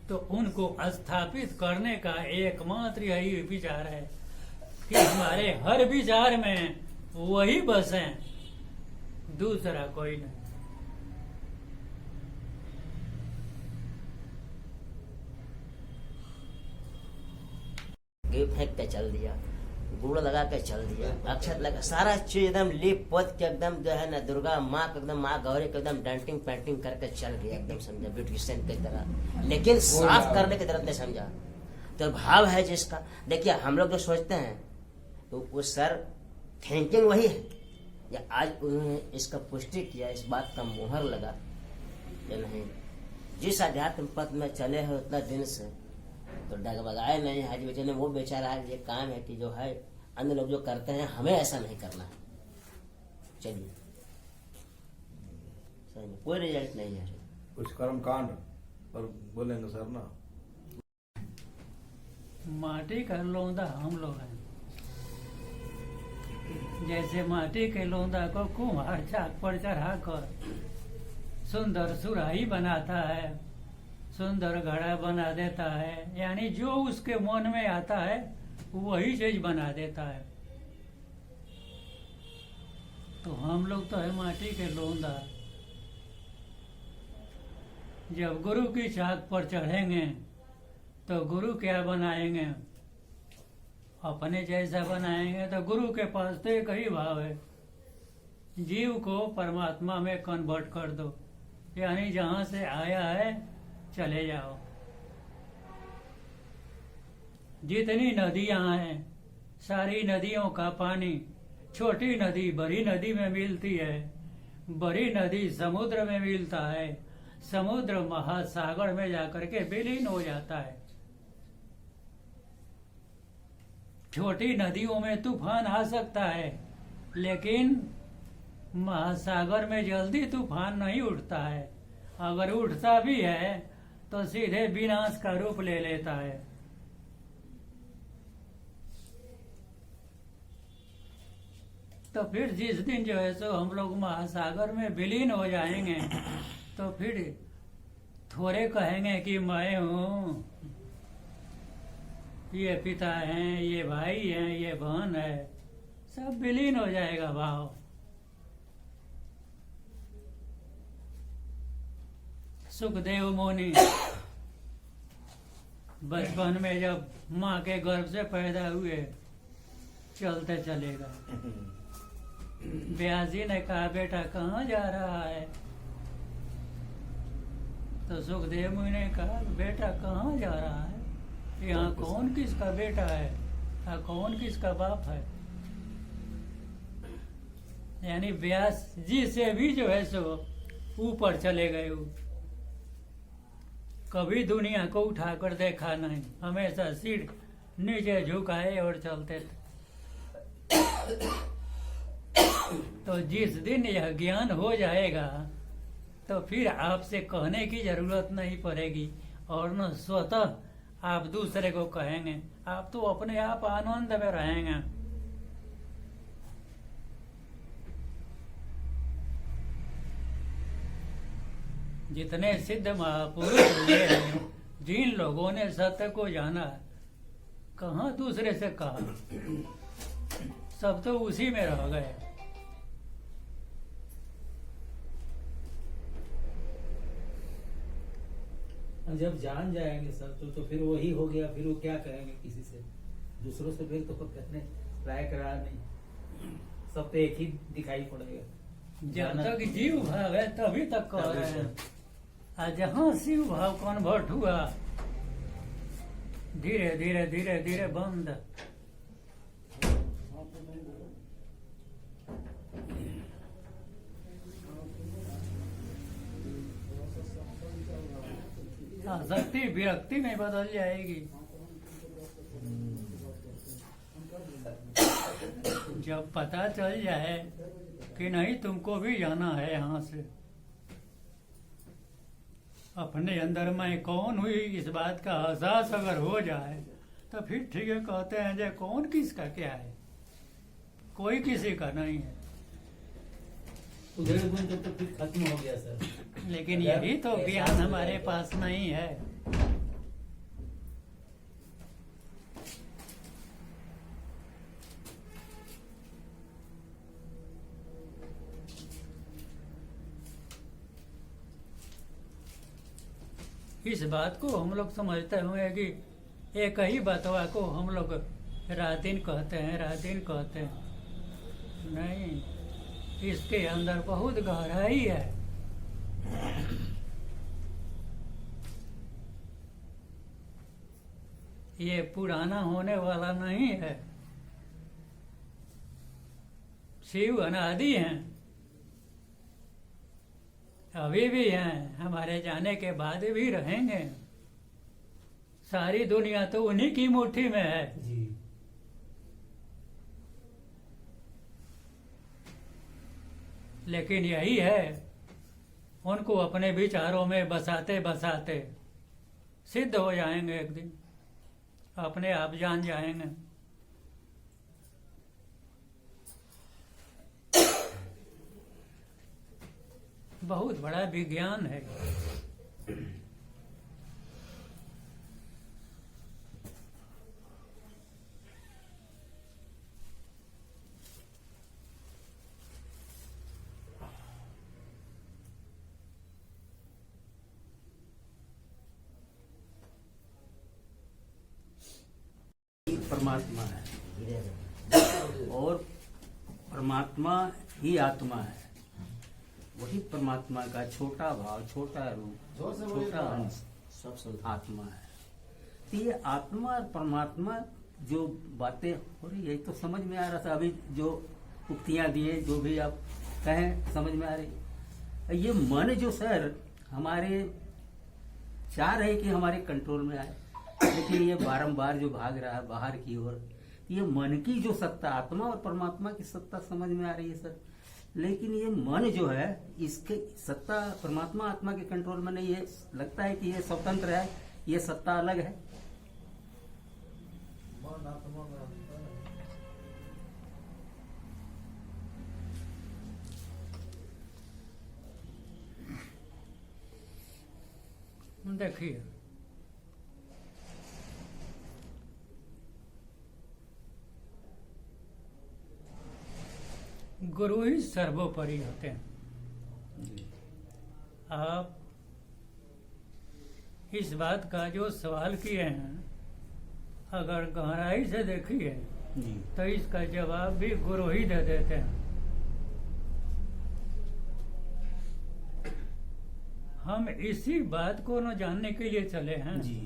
Speaker 2: तो उनको स्थापित करने का एकमात्र यही विचार है कि हमारे हर विचार में वही बसे, दूसरा कोई नहीं।
Speaker 4: घी फेंक के चल दिया, गुड़ लगा के चल दिया, अक्षत लगा, सारा चीज एकदम लिप पोत के एकदम जो है ना दुर्गा माँ को एकदम माँ गौरी को एकदम डेंटिंग पेंटिंग करके चल गया, एकदम समझा ब्यूटिशियन की तरह। लेकिन साफ करने की तरफ नहीं समझा। तो भाव है जिसका। देखिए हम लोग जो सोचते हैं तो वो सर थिंकिंग वही है या आज उन्होंने इसका पुष्टि किया, इस बात का मुहर लगा या नहीं। जिस आध्यात्म पथ में चले हैं उतना दिन से तो डगमगाए नहीं। आज बेचारे वो बेचारा ये काम है कि जो है अन्य लोग जो करते हैं हमें ऐसा नहीं करना है। चलिए सही में कोई रिजल्ट नहीं है।
Speaker 1: कुछ कर्म कांड पर बोलेंगे सर ना।
Speaker 2: माटी का लौंदा हम लोग हैं। जैसे माटी के लौंदा को कुम्हार चाक पर चढ़ाकर सुंदर सुराही बनाता है, सुंदर घड़ा बना देता है, यानी जो उसके मन में आता है वही चीज बना देता है। तो हम लोग तो है माटी के लौंदा। जब गुरु की चाक पर चढ़ेंगे तो गुरु क्या बनाएंगे? अपने जैसा बनाएंगे। तो गुरु के पास तो एक ही भाव है, जीव को परमात्मा में कन्वर्ट कर दो, यानी जहां से आया है चले जाओ। जितनी नदियां हैं सारी नदियों का पानी छोटी नदी बड़ी नदी में मिलती है, बड़ी नदी समुद्र में मिलता है, समुद्र महासागर में जाकर के विलीन हो जाता है। छोटी नदियों में तूफान आ सकता है लेकिन महासागर में जल्दी तूफान नहीं उठता है। अगर उठता भी है तो सीधे विनाश का रूप ले लेता है। तो फिर जिस दिन जो है सो हम लोग महासागर में विलीन हो जाएंगे तो फिर थोड़े कहेंगे कि मैं हूँ, ये पिता हैं, ये भाई हैं, ये बहन है, सब विलीन हो जाएगा भाव। सुखदेव मुनि बचपन में जब माँ के गर्भ से पैदा हुए चलते चले गए। व्यास जी ने कहा बेटा कहाँ जा रहा है? तो सुखदेव मुनि ने कहा बेटा कहाँ जा रहा है? यहाँ कौन किसका बेटा है, कौन किसका बाप है? यानी व्यास जी से भी जो है सो ऊपर चले गए। कभी दुनिया को उठाकर देखा नहीं, हमेशा सिर नीचे झुकाए और चलते थे। तो जिस दिन यह ज्ञान हो जाएगा तो फिर आपसे कहने की जरूरत नहीं पड़ेगी और न स्वतः आप दूसरे को कहेंगे, आप तो अपने आप आनंद में रहेंगे। जितने सिद्ध महापुरुष हुए हैं, जिन लोगों ने सत्य को जाना, कहाँ दूसरे से कहा, सब तो उसी में रह गए।
Speaker 5: जब जान जाएंगे सब तो फिर वही हो गया। फिर वो क्या कहेंगे किसी से, दूसरों से फिर तो कहने लायक रहा नहीं, सब तो एक ही दिखाई पड़ेगा।
Speaker 2: जब तक जीव भाव है तभी तक कह रहे हैं। और जहाँ शिव भाव कन्वर्ट हुआ धीरे धीरे धीरे धीरे बंद। आसक्ति विरक्ति में बदल जाएगी। जब पता चल जाए कि नहीं तुमको भी जाना है यहाँ से, अपने अंदर मैं कौन हुई इस बात का एहसास अगर हो जाए तो फिर ठीक है, कहते हैं जे कौन किसका क्या है, कोई किसी का नहीं है।
Speaker 5: उधर गुण तो फिर खत्म हो गया सर।
Speaker 2: लेकिन यही तो ज्ञान हमारे पास नहीं है। इस बात को हम लोग समझते हुए कि एक ही बतवा को हम लोग रात दिन कहते हैं, रात दिन कहते हैं। नहीं, इसके अंदर बहुत गहराई है। ये पुराना होने वाला नहीं है। शिव अनादि हैं, अभी भी हैं, हमारे जाने के बाद भी रहेंगे। सारी दुनिया तो उन्हीं की मुट्ठी में है।
Speaker 5: जी
Speaker 2: लेकिन यही है, उनको अपने विचारों में बसाते बसाते सिद्ध हो जाएंगे, एक दिन अपने आप जान जाएंगे। बहुत बड़ा विज्ञान है।
Speaker 6: परमात्मा है
Speaker 4: धीरे से।
Speaker 6: और परमात्मा ही आत्मा है। वही परमात्मा का छोटा भाव, छोटा रूप, छोटा अंश
Speaker 4: सब सुन
Speaker 6: आत्मा है। तो ये आत्मा और परमात्मा जो बातें हो रही है तो समझ में आ रहा था। अभी जो उक्तियां दिए, जो भी आप कहें, समझ में आ रही। ये मन जो सर हमारे चाह रहे कि हमारे कंट्रोल में आए, लेकिन ये बारंबार जो भाग रहा है बाहर की ओर, ये मन की जो सत्ता, आत्मा और परमात्मा की सत्ता समझ में आ रही है सर। लेकिन ये मन जो है, इसके सत्ता परमात्मा आत्मा के कंट्रोल में नहीं है। लगता है कि ये स्वतंत्र है, ये सत्ता अलग है।
Speaker 2: देखिए, गुरु ही सर्वोपरि होते हैं। आप इस बात का जो सवाल किए हैं, अगर गहराई से देखिए
Speaker 6: जी
Speaker 2: तो इसका जवाब भी गुरु ही दे देते हैं। हम इसी बात को न जानने के लिए चले हैं
Speaker 6: जी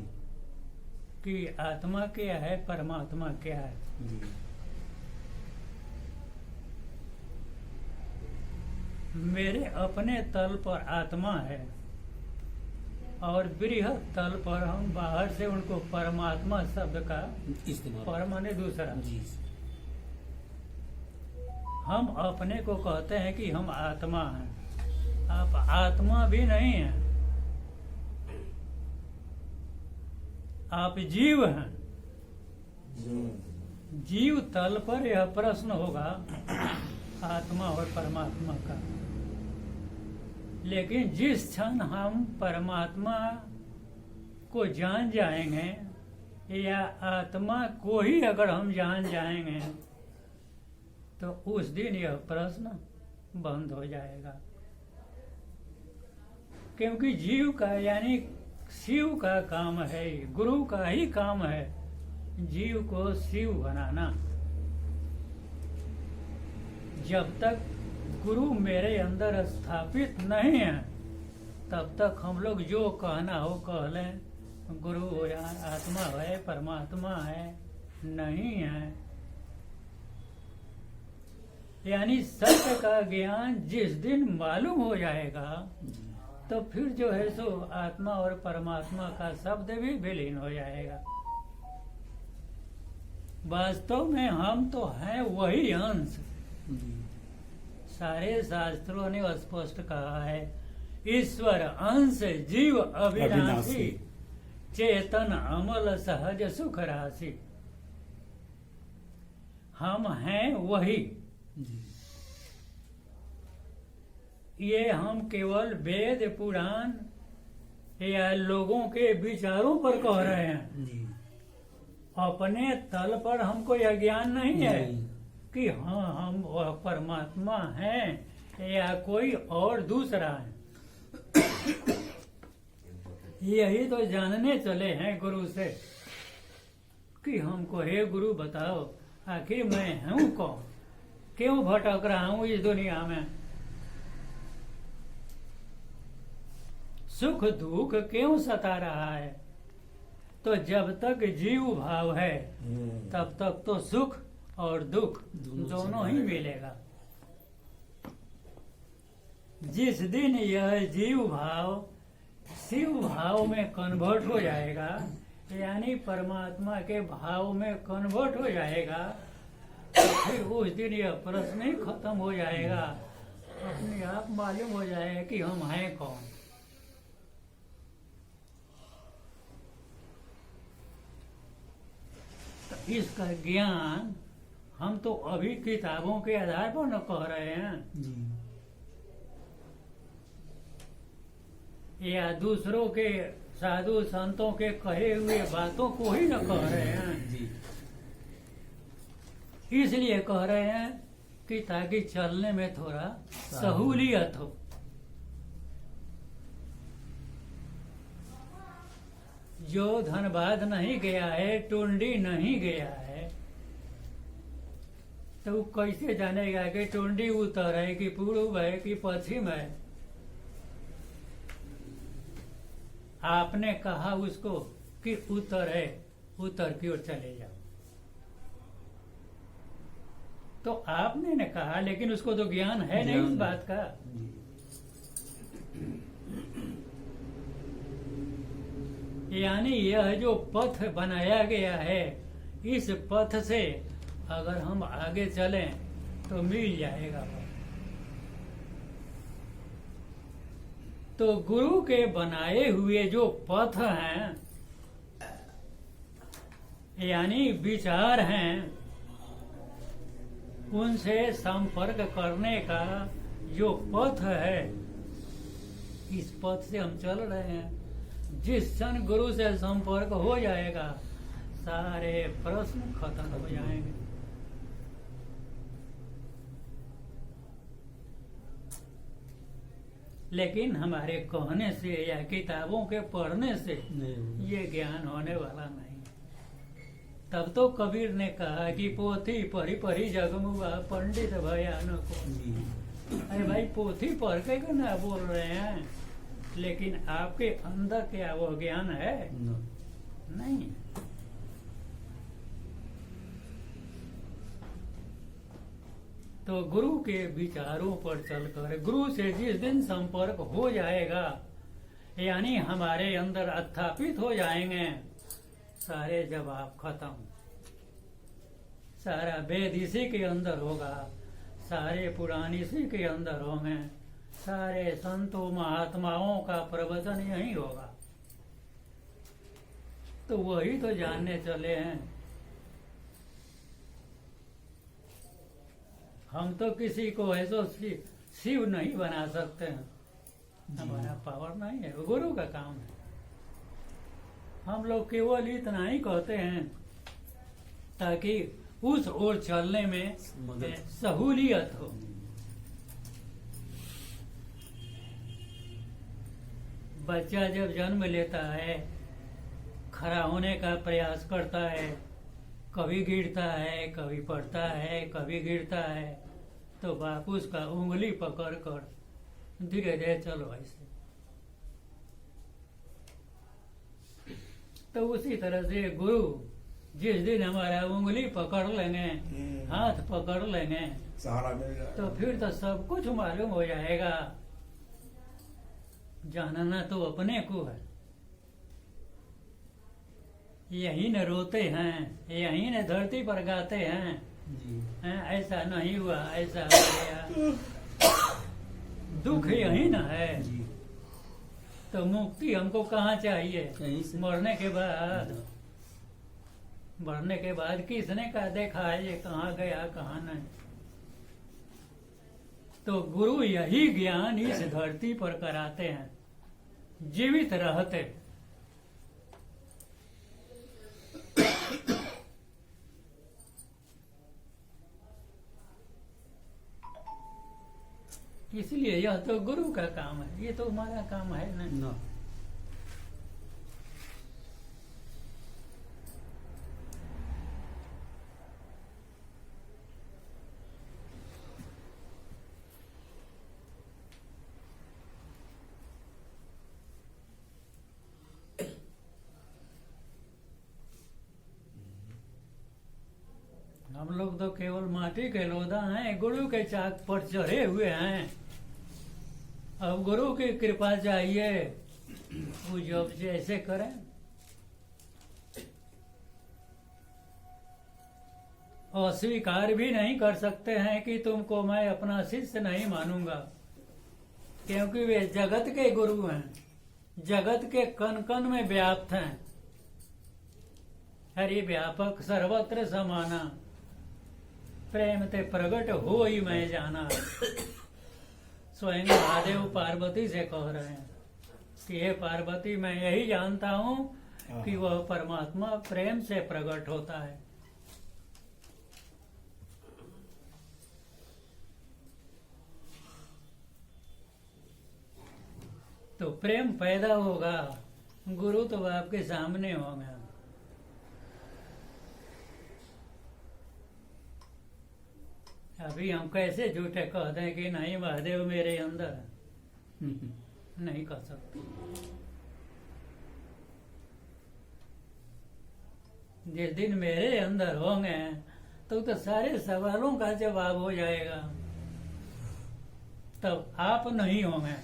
Speaker 2: कि आत्मा क्या है, परमात्मा क्या है।
Speaker 6: जी
Speaker 2: मेरे अपने तल पर आत्मा है और बृहद तल पर हम बाहर से उनको परमात्मा शब्द का
Speaker 6: इस्तेमाल
Speaker 2: पर माने दूसरा।
Speaker 6: जी
Speaker 2: हम अपने को कहते हैं कि हम आत्मा हैं। आप आत्मा भी नहीं हैं, आप जीव हैं। जीव तल पर यह प्रश्न होगा आत्मा और परमात्मा का। लेकिन जिस क्षण हम परमात्मा को जान जाएंगे या आत्मा को ही अगर हम जान जाएंगे तो उस दिन यह प्रश्न बंद हो जाएगा। क्योंकि जीव का यानी शिव का काम है, गुरु का ही काम है जीव को शिव बनाना। जब तक गुरु मेरे अंदर स्थापित नहीं है तब तक हम लोग जो कहना हो कह लें, गुरु हो या आत्मा है, परमात्मा है, नहीं है। यानी सत्य का ज्ञान जिस दिन मालूम हो जाएगा तो फिर जो है सो आत्मा और परमात्मा का शब्द भी विलीन हो जाएगा। वास्तव में हम तो हैं वही अंश। सारे शास्त्रों ने स्पष्ट कहा है, ईश्वर अंश जीव अविनाशी, चेतन अमल सहज सुख राशि। हम हैं वही। ये हम केवल वेद पुराण या लोगों के विचारों पर कह रहे हैं।
Speaker 6: जी
Speaker 2: अपने तल पर हमको यह ज्ञान नहीं है कि हाँ हम वह परमात्मा हैं या कोई और दूसरा है। यही तो जानने चले हैं गुरु से कि हमको हे गुरु बताओ आखिर मैं हूँ कौन, क्यों भटक रहा हूँ इस दुनिया में, सुख दुख क्यों सता रहा है। तो जब तक जीव भाव है तब तक तो सुख और दुख दोनों ही मिलेगा। जिस दिन यह जीव भाव शिव भाव में कन्वर्ट हो जाएगा, यानी परमात्मा के भाव में कन्वर्ट हो जाएगा, तो फिर उस दिन यह प्रश्न ही खत्म हो जाएगा। अपने आप मालूम हो जाएगा कि हम हैं कौन। तो इसका ज्ञान हम तो अभी किताबों के आधार पर न कह रहे हैं, या दूसरों के साधु संतों के कहे हुए बातों को ही न कह रहे हैं।
Speaker 6: जी
Speaker 2: इसलिए कह रहे हैं कि ताकि चलने में थोड़ा सहूलियत हो। जो धनबाद नहीं गया है, टुंडी नहीं गया है, तो वो कैसे जानेगा कि टुंडी उत्तर है कि पूर्व है कि पश्चिम है। आपने कहा उसको कि उत्तर है, उत्तर की ओर चले जाओ, तो आपने ने कहा, लेकिन उसको तो ज्ञान है नहीं इस बात का। यानी यह जो पथ बनाया गया है, इस पथ से अगर हम आगे चलें तो मिल जाएगा। तो गुरु के बनाए हुए जो पथ हैं, यानी विचार हैं, उनसे संपर्क करने का जो पथ है, इस पथ से हम चल रहे हैं। जिस क्षण गुरु से संपर्क हो जाएगा, सारे प्रश्न खत्म हो जाएंगे। लेकिन हमारे कहने से या किताबों के पढ़ने से ये ज्ञान होने वाला नहीं। तब तो कबीर ने कहा कि पोथी पढ़ी पढ़ी जगमुआ पंडित भयानो को। अरे भाई, पोथी पढ़ के क्यों ना बोल रहे हैं, लेकिन आपके अंदर क्या वो ज्ञान है? नहीं। तो गुरु के विचारों पर चलकर गुरु से जिस दिन संपर्क हो जाएगा, यानी हमारे अंदर स्थापित हो जाएंगे, सारे जवाब खत्म। सारा वेद इसी के अंदर होगा, सारे पुराण इसी के अंदर होंगे, सारे संतों महात्माओं का प्रवचन यही होगा। तो वही तो जानने चले हैं। हम तो किसी को ऐसा शिव नहीं बना सकते हैं, हमारा पावर नहीं है, वो गुरु का काम है। हम लोग केवल इतना ही कहते हैं ताकि उस ओर चलने में सहूलियत हो। बच्चा जब जन्म लेता है, खड़ा होने का प्रयास करता है, कभी गिरता है, कभी पड़ता है, कभी गिरता है, तो बाप उसका उंगली पकड़ कर धीरे धीरे चलो ऐसे। तो उसी तरह से गुरु जिस दिन हमारा उंगली पकड़ लेंगे, हाथ पकड़ लेंगे,
Speaker 1: सहारा मिल जाए,
Speaker 2: तो फिर तो सब कुछ मालूम हो जाएगा। जानना तो अपने को है। यही न रोते हैं, यही न धरती पर गाते हैं, ऐसा नहीं हुआ, ऐसा हो गया। दुख यही न है। तो मुक्ति हमको कहाँ चाहिए? मरने के बाद। मरने के बाद किसने का देखा है ये कहाँ गया कहाँ नहीं? तो गुरु यही ज्ञान इस धरती पर कराते हैं, जीवित रहते। इसलिए यह तो गुरु का काम है, ये तो हमारा काम है नहीं। हम लोग तो केवल माटी के लोधा हैं, गुरु के चाक पर चढ़े हुए हैं। अब गुरु की कृपा चाहिए, वो जब जैसे करें। अस्वीकार भी नहीं कर सकते हैं कि तुमको मैं अपना शिष्य नहीं मानूंगा, क्योंकि वे जगत के गुरु हैं, जगत के कण कण में व्याप्त हैं। हरि व्यापक सर्वत्र समाना, प्रेम ते प्रगट हो ही मैं जाना। स्वयं महादेव पार्वती से कह रहे हैं कि हे पार्वती, मैं यही जानता हूँ कि वह परमात्मा प्रेम से प्रकट होता है। तो प्रेम पैदा होगा, गुरु तो आपके सामने होंगे। अभी हम कैसे झूठे कह दें कि नहीं महादेव मेरे अंदर है? नहीं कह सकते। जिस दिन मेरे अंदर होंगे तो सारे सवालों का जवाब हो जाएगा। तब आप नहीं होंगे,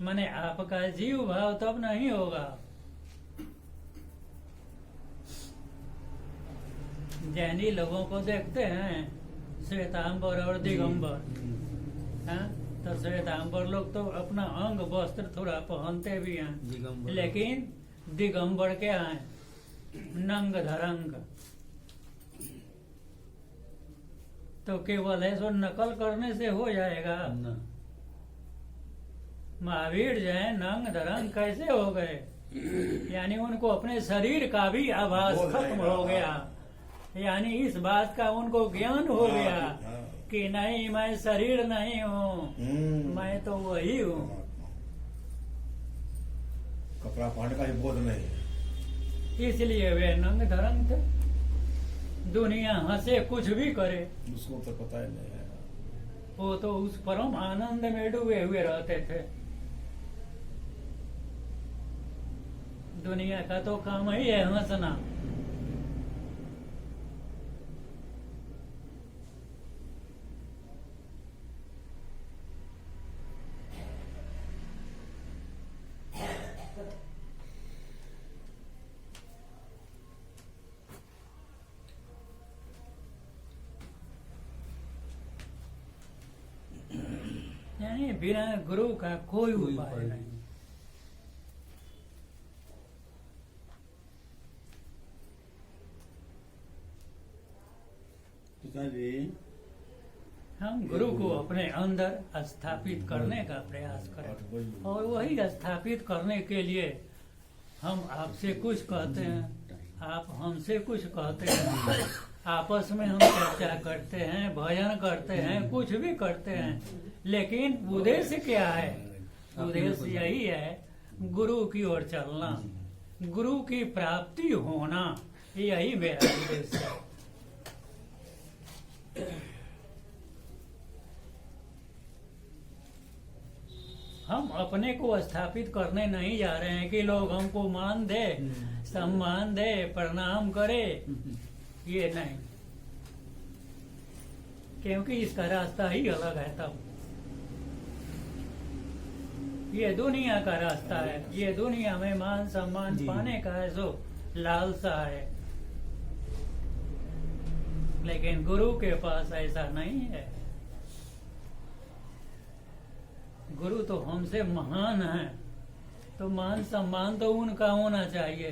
Speaker 2: माने आपका जीव भाव तब नहीं होगा। जैनी लोगों को देखते हैं श्वेतांबर और दिगंबर, हाँ? तो श्वेतांबर लोग तो अपना अंग वस्त्र थोड़ा पहनते भी हैं, लेकिन दिगंबर क्या है? नंग धरंग। तो केवल ऐसा नकल करने से हो जाएगा? महावीर जो है नंग धरंग कैसे हो गए? यानी उनको अपने शरीर का भी आभास खत्म हो गया, यानी इस बात का उनको ज्ञान हो गया कि नहीं, मैं शरीर नहीं हूँ, मैं तो वही हूँ।
Speaker 1: कपड़ा पहनने का ही बोध नहीं है,
Speaker 2: इसलिए वे नंग धरंग थे। दुनिया हंसे कुछ भी करे,
Speaker 1: उसको तो पता ही नहीं है।
Speaker 2: वो तो उस परम आनंद में डूबे हुए रहते थे। दुनिया का तो काम ही है हंसना। यानी बिना गुरु का कोई उपाय नहीं। हम गुरु को अपने अंदर स्थापित करने का प्रयास करें, और वही स्थापित करने के लिए हम आपसे कुछ कहते हैं, आप हमसे कुछ कहते हैं, आपस में हम चर्चा करते हैं, भजन करते हैं, कुछ भी करते हैं, लेकिन उद्देश्य क्या है? उद्देश्य यही है गुरु की ओर चलना, गुरु की प्राप्ति होना, यही मेरा उद्देश्य है। हम अपने को स्थापित करने नहीं जा रहे हैं कि लोग हमको मान दे, सम्मान दे, प्रणाम करे, ये नहीं, क्योंकि इसका रास्ता ही अलग है। तब ये दुनिया का रास्ता है, ये दुनिया में मान सम्मान पाने का है जो लालसा है, लेकिन गुरु के पास ऐसा नहीं है। गुरु तो हमसे महान है, तो मान सम्मान तो उनका होना चाहिए।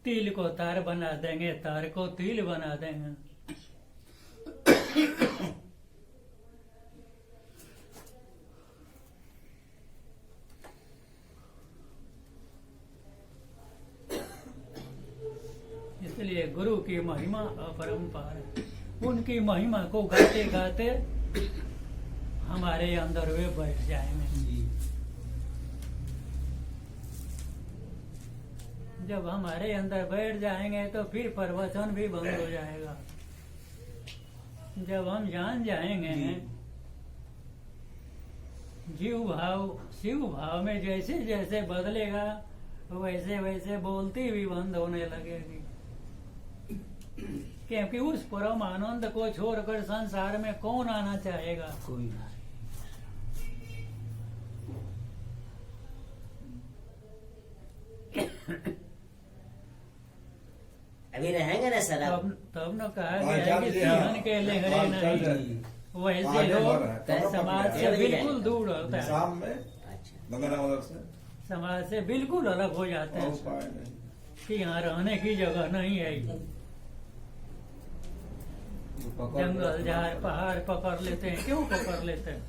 Speaker 2: तिल को तार बना देंगे, तार को तिल बना देंगे। इसलिए गुरु की महिमा अपरंपार है। उनकी महिमा को गाते गाते हमारे अंदर वे बैठ जाएंगे। जब हमारे अंदर बैठ जाएंगे तो फिर प्रवचन भी बंद हो जाएगा। जब हम जान जाएंगे जीव भाव शिव भाव में जैसे जैसे बदलेगा वैसे वैसे बोलती भी बंद होने लगेगी, क्योंकि उस परम आनंद को छोड़कर संसार में कौन आना चाहेगा।
Speaker 6: कोई ना।
Speaker 4: अभी रहेंगे ना सर आप?
Speaker 2: तब न कहा
Speaker 1: हाँ,
Speaker 2: गया कि
Speaker 1: चल रहे हैं।
Speaker 2: सिंहन के लेहरे
Speaker 1: हाँ, चल रहे
Speaker 2: नहीं,
Speaker 1: हैं।
Speaker 2: वैसे
Speaker 1: आगे
Speaker 2: लोग
Speaker 1: बढ़ रहे हैं।
Speaker 2: समाज से
Speaker 4: कब
Speaker 2: बिल्कुल
Speaker 4: जाएंगे?
Speaker 2: दूर होता है,
Speaker 1: शाम में
Speaker 4: अच्छा।
Speaker 1: गंगानगर से
Speaker 2: समाज से बिल्कुल अलग हो जाते
Speaker 1: और
Speaker 2: हैं
Speaker 1: उपाय नहीं।
Speaker 2: कि यहाँ रहने की जगह नहीं है।
Speaker 1: पकड़
Speaker 2: जंगल झाड़ पहाड़ पकड़ लेते हैं, क्यों पकड़ लेते हैं?